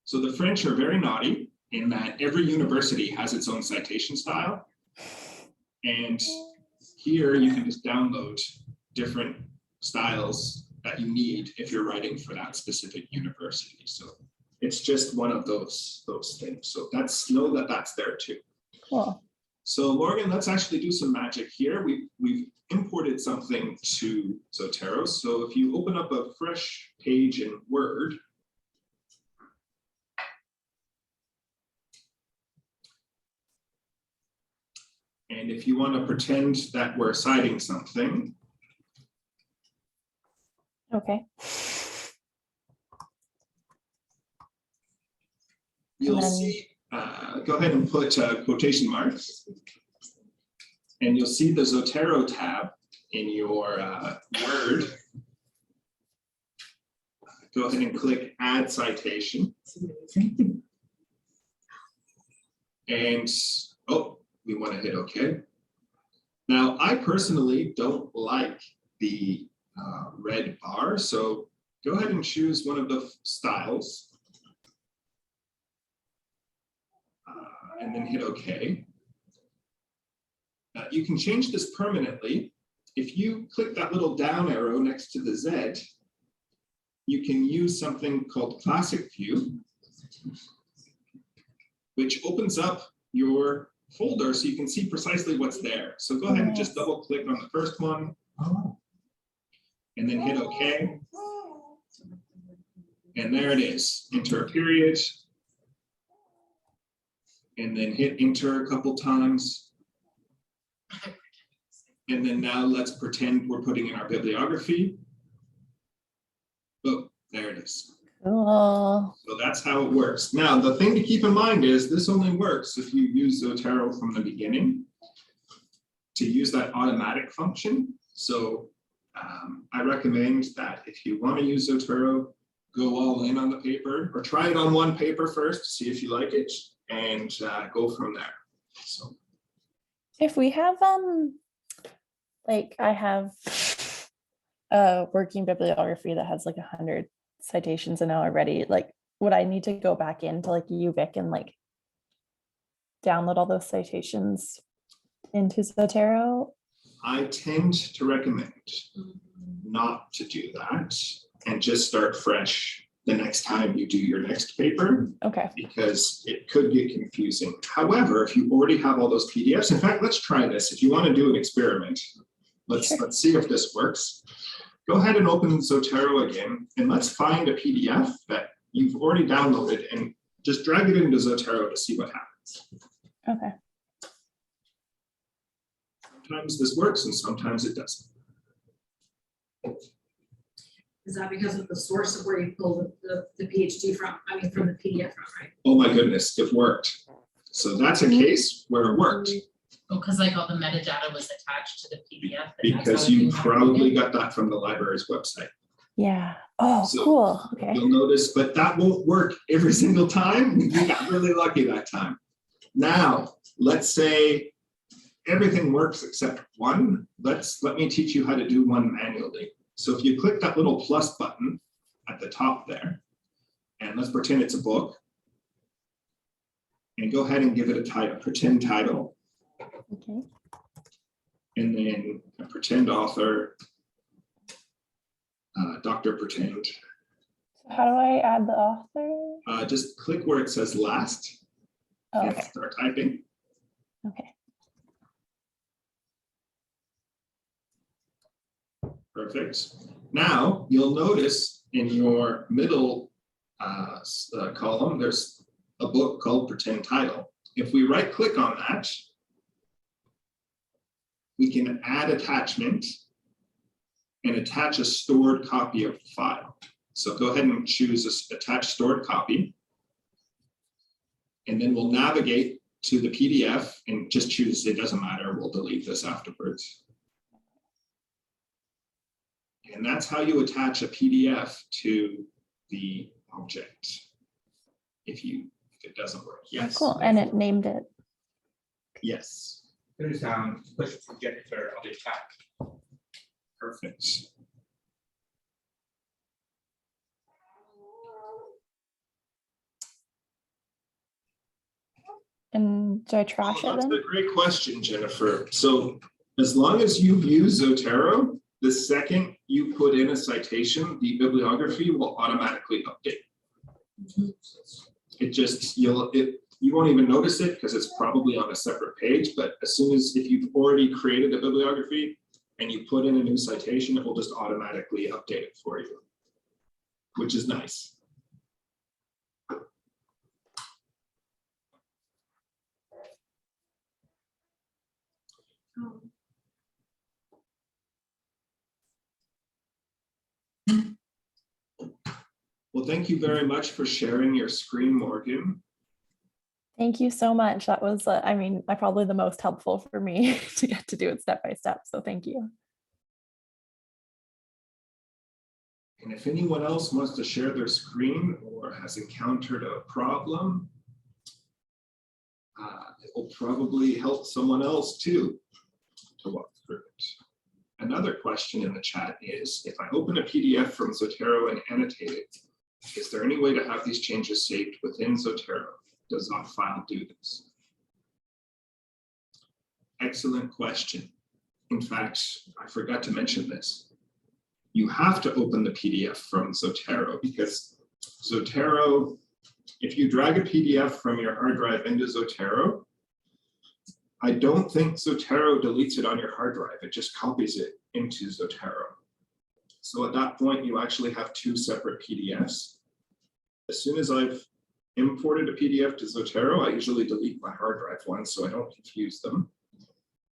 B: So the French are very naughty in that every university has its own citation style. And here you can just download different styles that you need if you're writing for that specific university. So it's just one of those things. So know that that's there too.
H: Cool.
B: So Morgan, let's actually do some magic here. We've imported something to Zotero. So if you open up a fresh page in Word, and if you want to pretend that we're citing something,
H: Okay.
B: you'll
H: then-
B: see, go ahead and put quotation marks, and you'll see the Zotero tab in your Word. Go ahead and click Add Citation. And, oh, we want to hit OK. Now, I personally don't like the red bar, so go ahead and choose one of the styles and then hit OK. You can change this permanently. If you click that little down arrow next to the Z, you can use something called Classic View, which opens up your folder so you can see precisely what's there. So go ahead and just double click on the first one. And then hit OK. And there it is. Enter a period. And then hit enter a couple times. And then now let's pretend we're putting in our bibliography. Oh, there it is.
H: Cool.
B: So that's how it works. Now, the thing to keep in mind is this only works if you use Zotero from the beginning to use that automatic function. So I recommend that if you want to use Zotero, go all in on the paper, or try it on one paper first to see if you like it, and go from there. So
H: If we have like I have a working bibliography that has like 100 citations in it already, like would I need to go back into like UVic and like download all those citations into Zotero?
B: I tend to recommend not to do that and just start fresh the next time you do your next paper,
H: Okay.
B: because it could get confusing. However, if you already have all those PDFs, in fact, let's try this. If you want to do an experiment, let's see if this works. Go ahead and open Zotero again, and let's find a PDF that you've already downloaded and just drag it into Zotero to see what happens.
H: Okay.
B: Sometimes this works and sometimes it doesn't.
D: Is that because of the source of where you pulled the PhD from? I mean, from the PDF from, right?
B: Oh my goodness, it worked. So that's a case where it worked.
A: Oh, because like all the metadata was attached to the PDF. and that's
B: Because
A: how
B: you
A: you have it.
B: probably got that from the library's website.
H: Yeah. Oh,
B: So
H: cool. Okay.
B: You'll notice, but that won't work every single time. You got really lucky that time. Now, let's say everything works except one. Let me teach you how to do one manually. So if you click that little plus button at the top there, and let's pretend it's a book, and go ahead and give it a title, pretend title,
H: Okay.
B: and then a pretend author, Dr. Pretend.
H: So how do I add the author?
B: Just click where it says last
H: Oh,
B: and
H: okay.
B: start typing.
H: Okay.
B: Perfect. Now you'll notice in your middle column, there's a book called Pretend Title. If we right click on that, we can add attachment and attach a stored copy of the file. So go ahead and choose this attach stored copy. And then we'll navigate to the PDF and just choose, it doesn't matter, we'll delete this afterwards. And that's how you attach a PDF to the object. If it doesn't work, yes.
H: Cool. And it named it.
B: Yes,
E: There's push projector on the chat.
B: perfect.
H: And do I trash it
B: That's
H: then?
B: a great question, Jennifer. So as long as you've used Zotero, the second you put in a citation, the bibliography will automatically update. It just, you won't even notice it because it's probably on a separate page, but as soon as, if you've already created a bibliography and you put in a new citation, it will just automatically update it for you, which is nice. Well, thank you very much for sharing your screen, Morgan.
H: Thank you so much. That was, I mean, probably the most helpful for me to get to do it step by step. So thank you.
B: And if anyone else wants to share their screen or has encountered a problem, it will probably help someone else too to walk through it. Another question in the chat is, if I open a PDF from Zotero and annotate it, is there any way to have these changes saved within Zotero? Does our file do this? Excellent question. In fact, I forgot to mention this. You have to open the PDF from Zotero because Zotero, if you drag a PDF from your hard drive into Zotero, I don't think Zotero deletes it on your hard drive. It just copies it into Zotero. So at that point, you actually have two separate PDFs. As soon as I've imported a PDF to Zotero, I usually delete my hard drive one so I don't confuse them.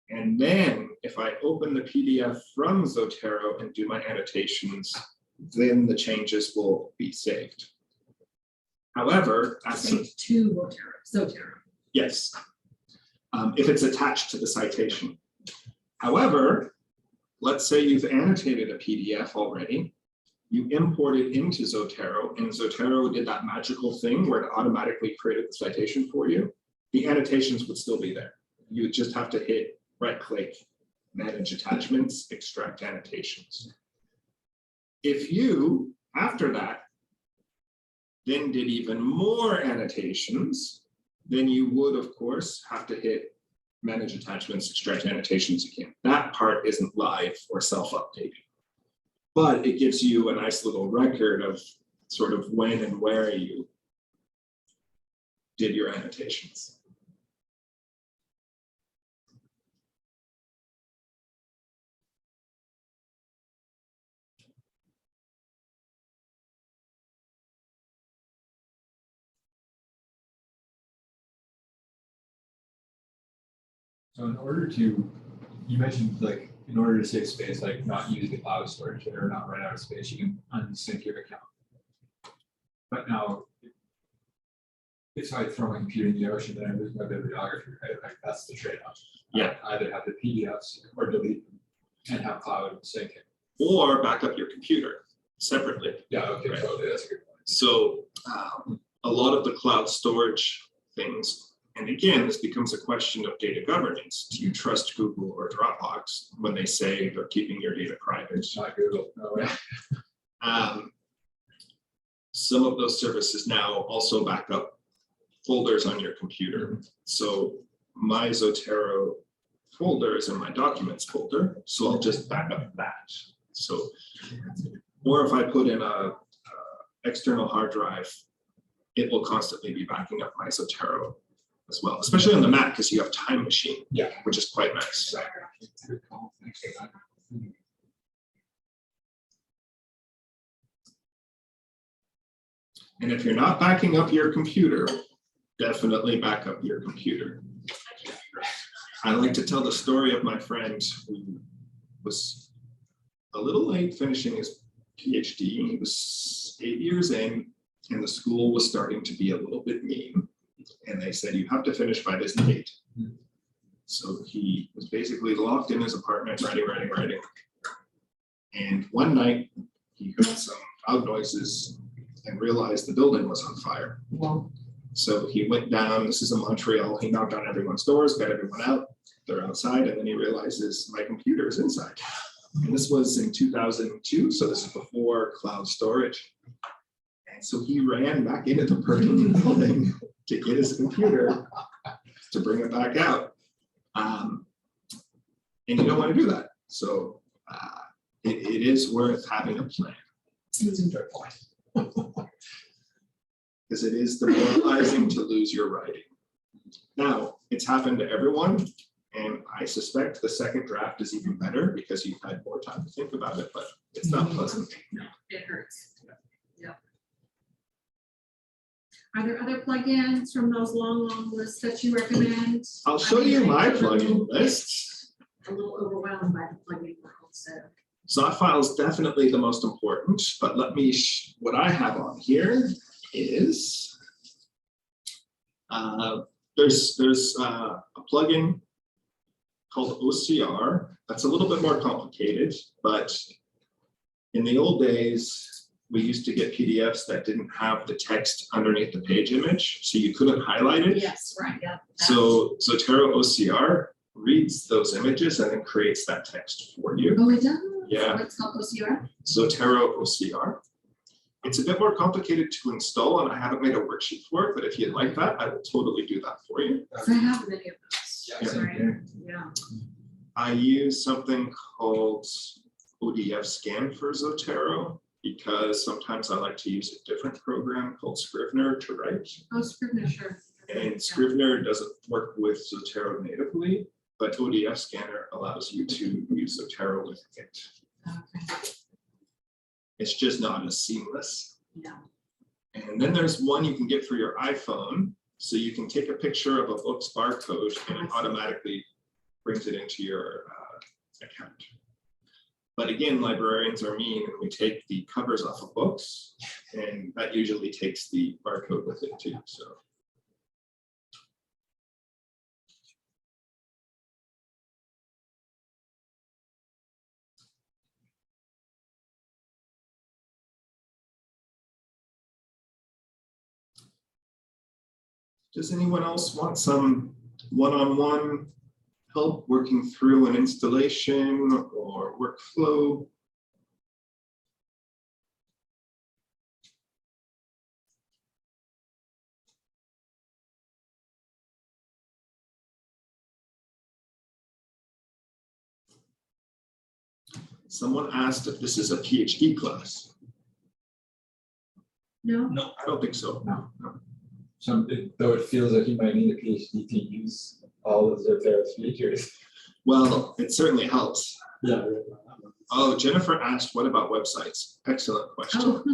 B: And then if I open the PDF from Zotero and do my annotations, then the changes will be saved. However, that's
G: Saved to Zotero.
B: yes, if it's attached to the citation. However, let's say you've annotated a PDF already, you import it into Zotero, and Zotero did that magical thing where it automatically created the citation for you. The annotations would still be there. You would just have to hit right-click, manage attachments, extract annotations. If you, after that, then did even more annotations, then you would, of course, have to hit manage attachments, extract annotations again. That part isn't live or self-updating, but it gives you a nice little record of sort of when and where you did your annotations.
C: So in order to, you mentioned like, in order to save space, like not use the cloud storage or not run out of space, you can unsync your account. But now, If I throw my computer in the ocean, then I lose my bibliography, right? Like that's the trade-off.
B: Yeah.
C: Either have the PDFs or delete them and have cloud syncing.
B: Or back up your computer separately.
C: Yeah, okay,
B: Right.
C: totally, that's a good point.
B: So a lot of the cloud storage things, and again, this becomes a question of data governance. Do you trust Google or Dropbox when they say they're keeping your data private?
C: It's not Google, no way.
B: Some of those services now also back up folders on your computer. So my Zotero folder is in my documents folder, so I'll just back up that. So, or if I put in a external hard drive, it will constantly be backing up my Zotero as well, especially on the Mac because you have Time Machine,
C: Yeah.
B: which is quite nice.
C: Good call. Thanks for that.
B: And if you're not backing up your computer, definitely back up your computer. I like to tell the story of my friend who was a little late finishing his PhD. He was 8 years in, and the school was starting to be a little bit mean. And they said, you have to finish by this date. So he was basically locked in his apartment, writing. And one night, he heard some loud noises and realized the building was on fire. So he went down, this is in Montreal, he knocked on everyone's doors, got everyone out, they're outside, and then he realizes my computer is inside. And this was in 2002, so this is before cloud storage. And so he ran back into the burning building to get his computer to bring it back out. And you don't want to do that. So it is worth having a plan.
C: It's a fair point.
B: Because it is demoralizing to lose your writing. Now, it's happened to everyone, and I suspect the second draft is even better because you've had more time to think about it, but it's not pleasant.
D: No, it hurts. Yep. Are there other plugins from those long lists that you recommend?
B: I'll show you my plugin list.
D: A little overwhelmed by the plugin world, so.
B: Zotfile is definitely the most important, but let me, what I have on here is, there's a plugin called OCR. That's a little bit more complicated, but in the old days, we used to get PDFs that didn't have the text underneath the page image, so you couldn't highlight it.
D: Yes, right, yeah.
B: So Zotero OCR reads those images and then creates that text for you.
D: Oh, it does?
B: Yeah.
D: What's called OCR?
B: Zotero OCR. It's a bit more complicated to install, and I haven't made a worksheet for it, but if you'd like that, I will totally do that for you.
D: So I have many of those.
C: Yeah,
D: Right, yeah.
B: I use something called ODF scan for Zotero because sometimes I like to use a different program called Scrivener to write.
D: Oh, Scrivener, sure.
B: And Scrivener doesn't work with Zotero natively, but ODF scanner allows you to use Zotero with it.
D: Okay,
B: It's just not as seamless.
D: yeah.
B: And then there's one you can get for your iPhone. So you can take a picture of a book's barcode and it automatically brings it into your account. But again, librarians are mean and we take the covers off of books, and that usually takes the barcode with it too, so. Does anyone else want some one-on-one help working through an installation or workflow? Someone asked if this is a PhD class.
D: No?
E: No,
B: I don't think so.
C: No. Though it feels like you might need a PhD to use all of Zotero's features.
B: Well, it certainly helps.
C: Yeah.
B: Oh, Jennifer asked, what about websites? Excellent question.
D: Oh,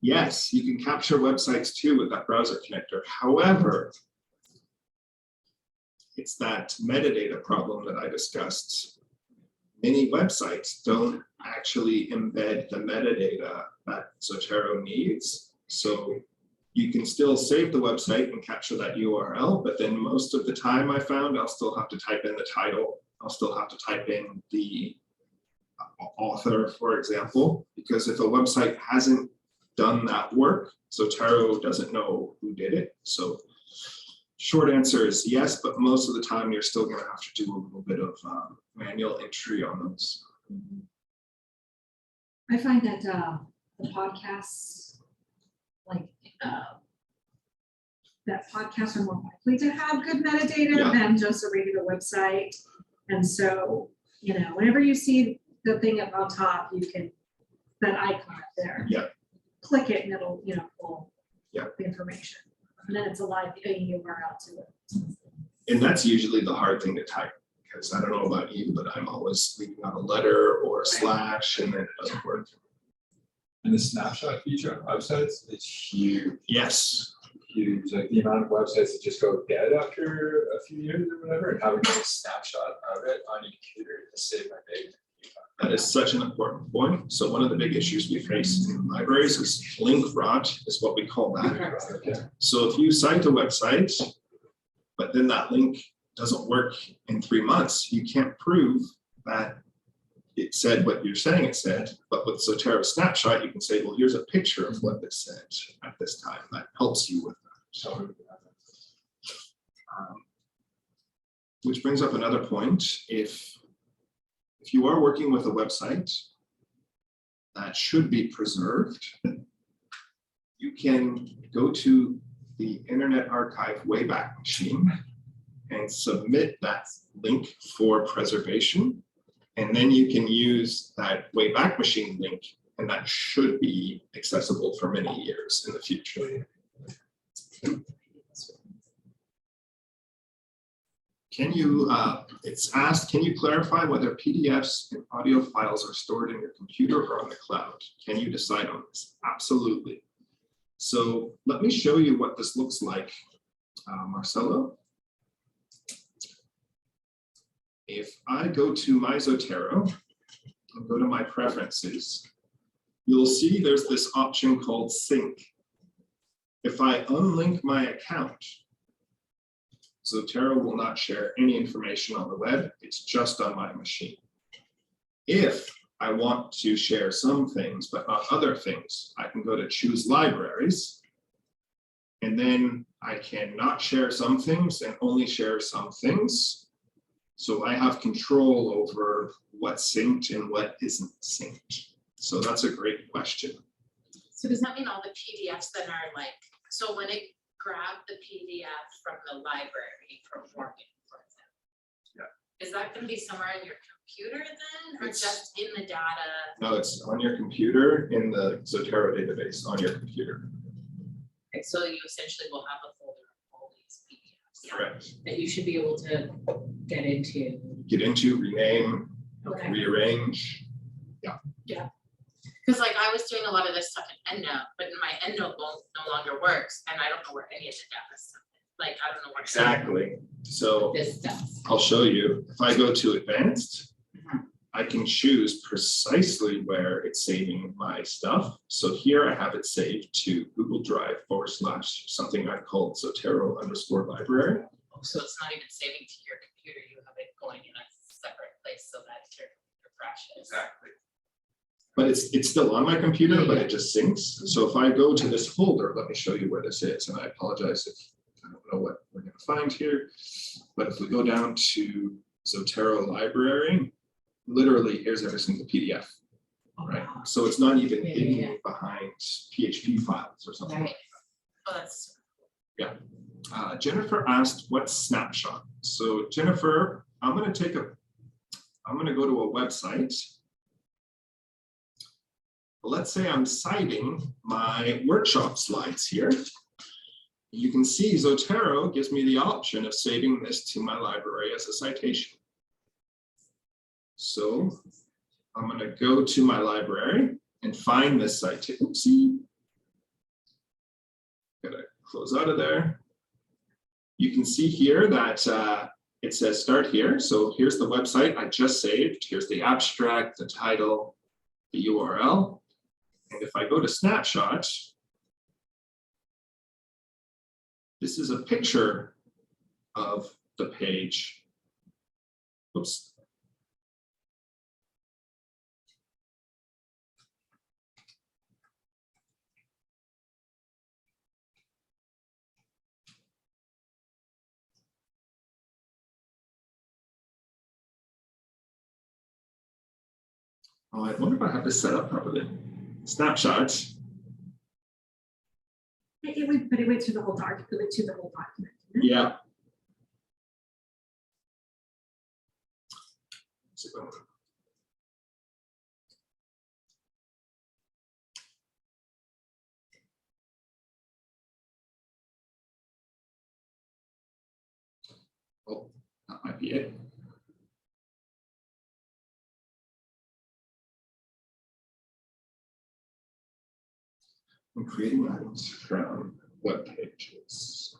B: Yes, you can capture websites too with that browser connector. However, it's that metadata problem that I discussed. Many websites don't actually embed the metadata that Zotero needs. So You can still save the website and capture that URL, but then most of the time I found I'll still have to type in the title. I'll still have to type in the author, for example, because if a website hasn't done that work, Zotero doesn't know who did it. So short answer is yes, but most of the time you're still going to have to do a little bit of manual entry on those.
D: I find that the podcasts, like, that podcasts are more likely to have good metadata
B: Yeah.
D: than just a regular website. And so, you know, whenever you see the thing up on top, you can, that icon up there.
B: Yeah.
D: Click it and it'll, you know, pull
B: Yeah.
D: the information. And then it's a live URL to it.
B: And that's usually the hard thing to type, because I don't know about you, but I'm always leaving out a letter or a slash and then it doesn't work.
C: And the snapshot feature on websites is huge,
B: Yes,
C: huge. Like the amount of websites that just go dead after a few years or whatever, and having a snapshot of it on your computer to save my day.
B: that is such an important point. So one of the big issues we face in libraries is link rot, is what we call that.
C: Okay.
B: So if you cite a website, but then that link doesn't work in 3 months, you can't prove that it said what you're saying it said. But with Zotero Snapshot, you can say, well, here's a picture of what this said at this time. That helps you with that. So, which brings up another point. If you are working with a website that should be preserved, you can go to the Internet Archive Wayback Machine and submit that link for preservation. And then you can use that Wayback Machine link, and that should be accessible for many years in the future. Can you, it's asked, can you clarify whether PDFs and audio files are stored in your computer or on the cloud? Can you decide on this? Absolutely. So let me show you what this looks like, Marcelo. If I go to my Zotero and go to my preferences, you'll see there's this option called sync. If I unlink my account, Zotero will not share any information on the web. It's just on my machine. If I want to share some things, but not other things, I can go to choose libraries. And then I can not share some things and only share some things. So I have control over what's synced and what isn't synced. So that's a great question.
A: So does that mean all the PDFs then are like, so when it grabbed the PDF from the library from Morgan, for example? Yeah. Is that gonna be somewhere in your computer then, or just in the data?
B: No, it's on your computer in the Zotero database on your computer.
A: Okay, so you essentially will have a folder of all these PDFs.
B: Correct.
G: That you should be able to get into.
B: Get into, rename,
G: Okay.
B: rearrange.
A: Because like I was doing a lot of this stuff in EndNote, but my EndNote no longer works, and I don't know where any of the data stuff is. Like, I don't know where.
B: Exactly. So
G: This stuff.
B: I'll show you. If I go to advanced, I can choose precisely where it's saving my stuff. So here I have it saved to Google Drive / something I called Zotero _library.
A: So it's not even saving to your computer, you have it going in a separate place so that your fresh is.
B: Exactly. But it's still on my computer, but it just syncs. So if I go to this folder, let me show you where this is. And I apologize if I don't know what we're going to find here. But if we go down to Zotero library, literally here's every single PDF. Right. So it's not even hidden behind PHP files or something.
A: Right. Oh, that's.
B: Jennifer asked, what's snapshot? So Jennifer, I'm going to go to a website. Let's say I'm citing my workshop slides here. You can see Zotero gives me the option of saving this to my library as a citation. So I'm going to go to my library and find this citation. Oopsie. Gotta close out of there. You can see here that it says start here. So here's the website I just saved. Here's the abstract, the title, the URL. And if I go to snapshot, This is a picture of the page. Oops. Oh, I wonder if I have this set up properly. Snapshots.
D: But it went through the whole document, it went to the whole document. didn't it?
B: Yeah. Oh, that might be it. I'm creating items from web pages.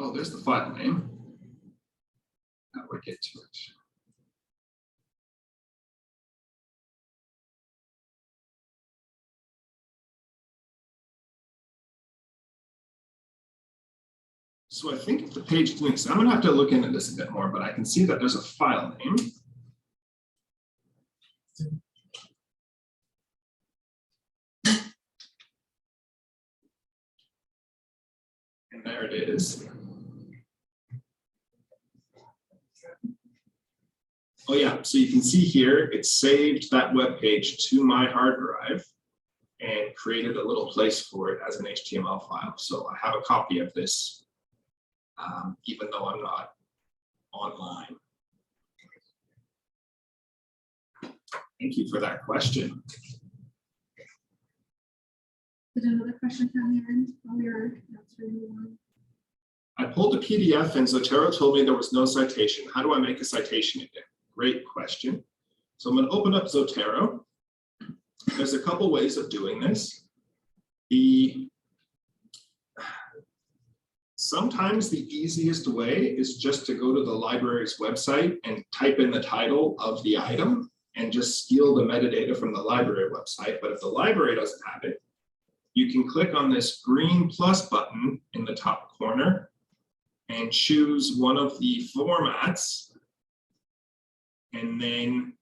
B: Oh, there's the file name. How do I get to it? So I think if the page links, I'm gonna have to look into this a bit more, but I can see that there's a file name. And there it is. Oh yeah, so you can see here, it saved that web page to my hard drive and created a little place for it as an HTML file. So I have a copy of this, even though I'm not online. Thank you for that question.
D: Did another question come in while we were answering one?
B: I pulled the PDF and Zotero told me there was no citation. How do I make a citation again? Great question. So I'm going to open up Zotero. There's a couple ways of doing this. Sometimes the easiest way is just to go to the library's website and type in the title of the item and just steal the metadata from the library website. But if the library doesn't have it, you can click on this green plus button in the top corner and choose one of the formats. And then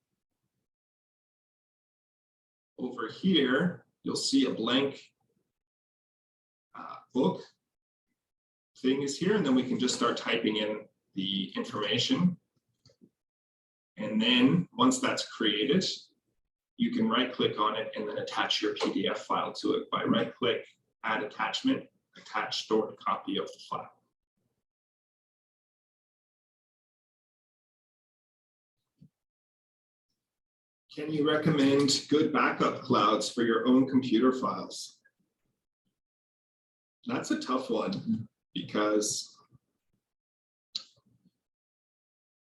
B: over here, you'll see a blank book thing is here, and then we can just start typing in the information. And then once that's created, you can right click on it and then attach your PDF file to it by right click, add attachment, attach stored copy of the file. Can you recommend good backup clouds for your own computer files? That's a tough one because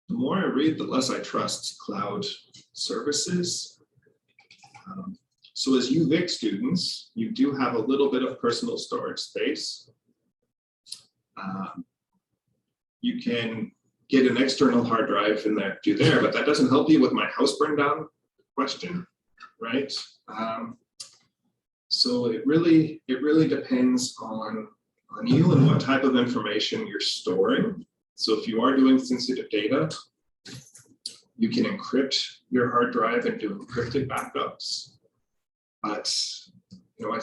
B: the more I read, the less I trust cloud services. So as UVic students, you do have a little bit of personal storage space. You can get an external hard drive in there, but that doesn't help you with my house burned down question, right? So it really depends on you and what type of information you're storing. So if you are doing sensitive data, you can encrypt your hard drive and do encrypted backups. But I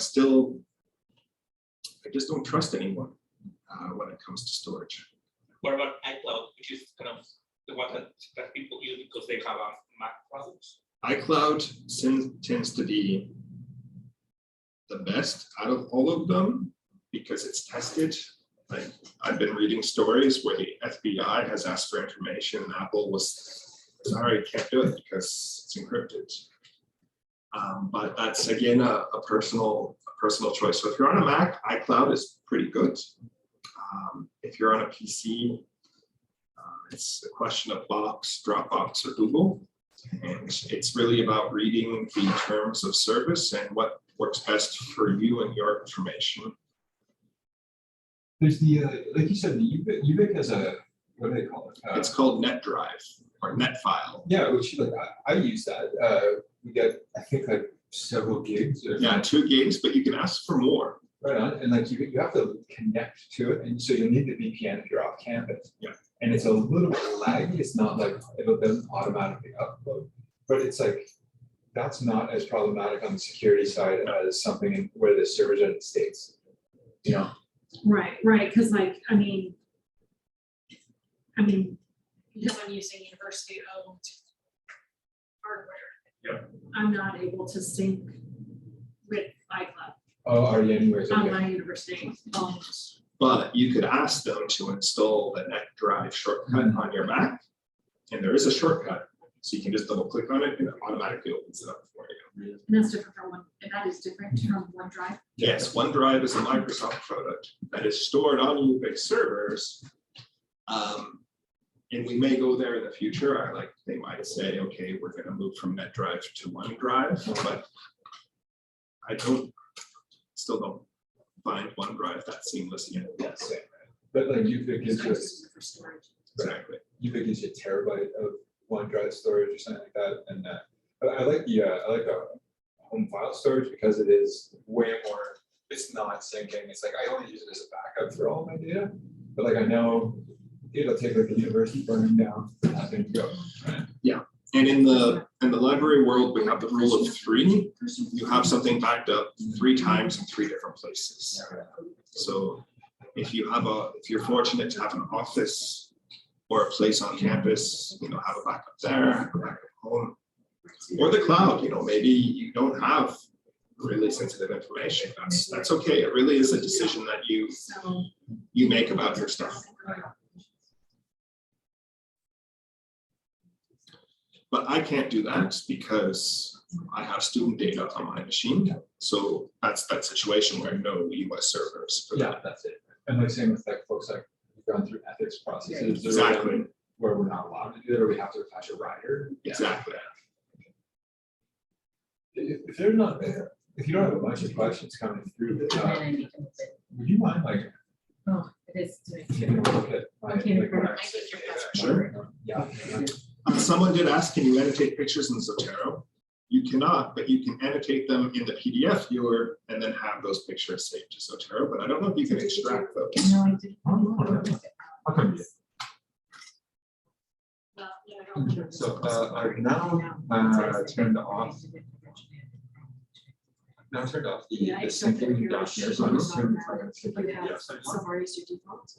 B: just don't trust anyone when it comes to storage.
E: What about iCloud, which is kind of the one that people use because they have a Mac products?
B: iCloud tends to be the best out of all of them because it's tested. Like I've been reading stories where the FBI has asked for information and Apple was sorry, can't do it because it's encrypted. But that's again a personal choice. So if you're on a Mac, iCloud is pretty good. If you're on a PC, it's a question of Box, Dropbox, or Google. And it's really about reading the terms of service and what works best for you and your information.
C: There's the, like you said, the UBIC has a, what do they call it?
B: It's called NetDrive or NetFile.
C: Yeah, which like I use that. We get, I think, like several gigs.
B: Yeah, 2 gigs, but you can ask for more.
C: Right on, and like you have to connect to it, and so you need the VPN if you're off campus.
B: Yeah.
C: And it's a little bit laggy. It's not like it doesn't automatically upload, but it's like that's not as problematic on the security side as something where the servers are in the States. You know.
D: Right, because like, I mean, because I'm using university owned hardware.
B: Yeah.
D: I'm not able to sync with iCloud
C: Oh, are you anyways?
D: on
C: Okay.
D: my university owned.
B: But you could ask them to install the NetDrive shortcut on your Mac, and there is a shortcut. So you can just double click on it and it automatically opens it up for you.
D: And that's different from and that is different from OneDrive.
B: Yes, OneDrive is a Microsoft product that is stored on UBIC servers. And we may go there in the future. They might say, okay, we're going to move from NetDrive to OneDrive, but I still don't find OneDrive that seamless yet.
C: Yes, but like UBIC gives you
D: For storage.
B: Exactly.
C: UBIC gives you a terabyte of OneDrive storage or something like that, and I like the home file storage because it is way more. It's not syncing. It's like I only use it as a backup for all my data, but like I know it'll take like the university burning down and go. Right?
B: Yeah, and in the library world, we have the rule of 3. You have something backed up 3 times in 3 different places. So if you're fortunate to have an office or a place on campus, have a backup there, have a backup home, or the cloud. Maybe you don't have really sensitive information. That's okay. It really is a decision that you make about your stuff. But I can't do that because I have student data on my machine. So that's that situation where no US servers for
C: Yeah,
B: that.
C: that's it. And like same with like folks like we've gone through ethics processes.
B: Exactly.
C: Where we're not allowed to do it, or we have to attach a rider.
B: Exactly.
C: If they're not there, if you don't have a bunch of questions coming through, would you mind like
G: Oh, it is.
C: taking a look at my
G: Okay,
C: like, when I
G: perfect.
C: say data?
B: Sure.
C: Yeah.
B: Someone did ask, can you annotate pictures in Zotero? You cannot, but you can annotate them in the PDF viewer and then have those pictures saved to Zotero. But I don't know if you can extract those.
G: No, I didn't.
C: How come you?
D: Well, yeah, I don't know.
C: So I've now turned off. Now turned off the
D: Yeah, I expect that
C: syncing
D: you're
C: down here, so I'm assuming if I can see if I
D: You
C: can
D: have
C: get some.
D: somewhere is your default.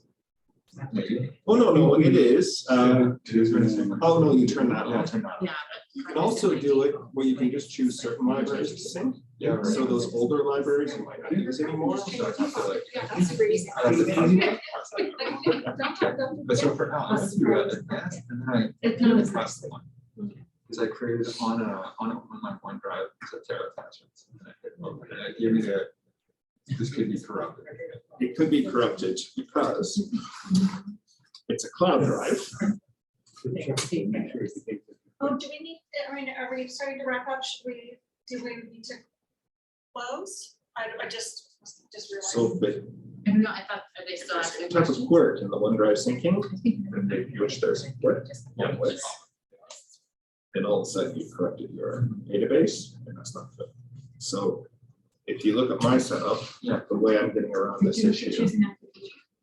C: Maybe.
B: Oh, no, it is.
C: It is very similar.
B: Oh, no, you turn that
C: Yeah,
B: off.
C: turn that off.
A: Yeah.
B: You can also do it where you can just choose certain libraries to sync.
C: Yeah, right.
B: So those older libraries you might not use anymore.
C: So I have to like.
D: Yeah, that's super easy.
C: I have to But so for now, I'm gonna do that advanced, and then
D: It's
C: I
D: not as
C: press the one. Because I created on my OneDrive Zotero attachments. And I hit open, and it gave me this could be corrupted.
B: It could be corrupted because it's a cloud drive.
I: Oh, do we need, are we starting to wrap up? Do we need to close? I just realized.
B: So the
A: I don't know, I thought, are they still asking
B: type of
A: questions?
B: quirk in the OneDrive syncing, and they which there's a quirk one with. And all of a sudden you corrupted your database, and that's not good. So if you look at my setup, the way I'm getting around this issue,
C: Is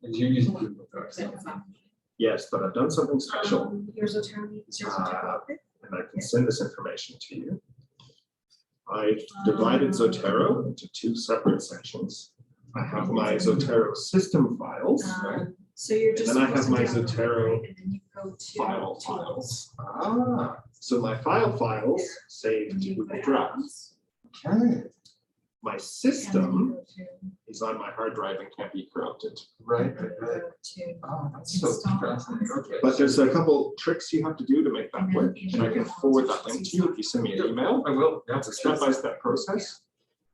C: you're using Google Docs.
B: yes, but I've done something special,
D: Here's Zotero, here's Zotero.
B: and I can send this information to you. I've divided Zotero into 2 separate sections. I have my Zotero system files,
D: So you're
B: and
D: just.
B: then I have my
D: supposed to download,
B: Zotero
D: right? And then you go to
B: file
D: tools.
B: files. So my file files saved
D: And you
B: Google
D: put
B: Drive.
D: add-ons.
C: Okay.
B: My system is on my hard drive and can't be corrupted.
C: Right. Oh, that's so fascinating. Okay.
B: But there's a couple tricks you have to do to make that work. And I can forward that link to you if you send me an email.
C: I will. Yeah,
B: It's a step-by-step process.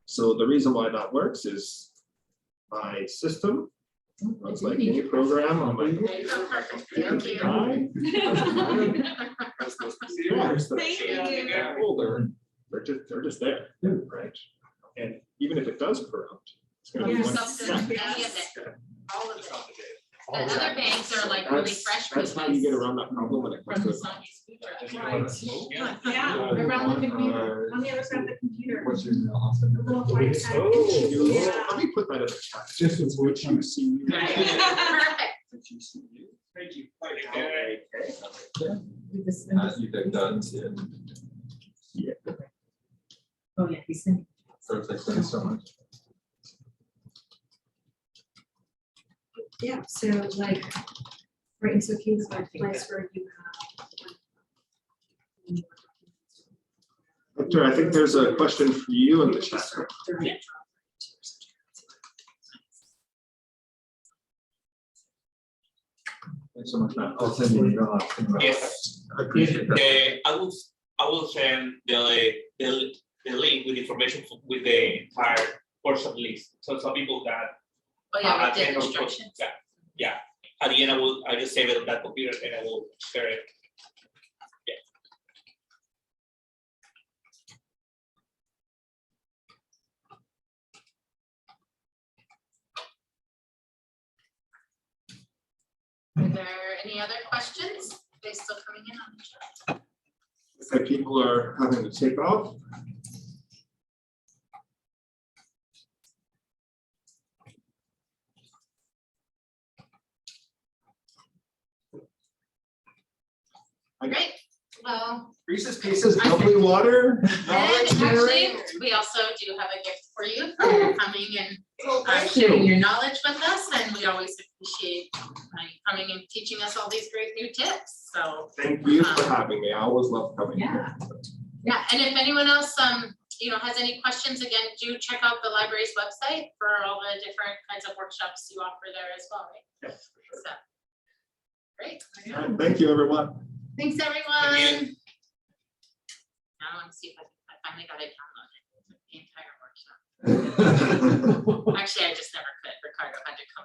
B: So the reason why that works is my system runs like any program on my
A: Perfect. Thank you.
B: guy.
I: Thank you.
B: Folder. They're just there, right? And even if it does corrupt, it's gonna be
D: Yes.
B: one.
A: Substance,
B: Yeah.
A: any of it, all of it.
C: Oh,
A: The other banks are like really fresh.
B: That's how you get around that problem when it
A: From
B: comes
A: the
B: to.
A: Sony's future.
I: Right.
E: Yeah.
I: Yeah, around the computer, on the other side of the computer.
C: What's your email? I'll send
I: The
C: it.
I: little white tag.
B: Oh, let me put that in the chat.
C: Just as
B: Would you see?
A: Right. Perfect.
B: Would you see you?
E: Thank you.
B: Okay.
C: You picked that.
B: Yeah.
G: Oh, yeah, he's in.
C: Perfect. Thanks so much.
D: Yeah, so like, right, so here's like a place where you have.
B: Victor, I think there's a question for you in the chat.
C: Thanks so much, Matt. I'll send you an email.
E: Yes.
C: I appreciate that.
E: I will send the link with information with the entire workshop list. So some people that.
A: Oh, yeah,
E: at
A: with
E: the
A: the
E: end of-
A: instructions.
E: Yeah. At the end, I just save it on that computer and I will share it.
A: Are there any other questions? Are they still coming in on the chat?
B: Looks like people are having to take off.
A: Great, well,
B: Reese's Pieces, bubbly water.
A: and actually, we also do have a gift for you for coming and sharing your knowledge with us, and we always appreciate you coming and teaching us all these great new tips, so.
B: Thank you for having me. I always love coming here.
A: Yeah, and if anyone else, has any questions, again, do check out the library's website for all the different kinds of workshops you offer there as well, right?
B: Yes, for
A: So, great,
B: sure. All right, thank you, everyone.
A: thanks, everyone. Now I want to see if I finally got it downloaded, the entire workshop. Actually, I just never could, Ricardo had to come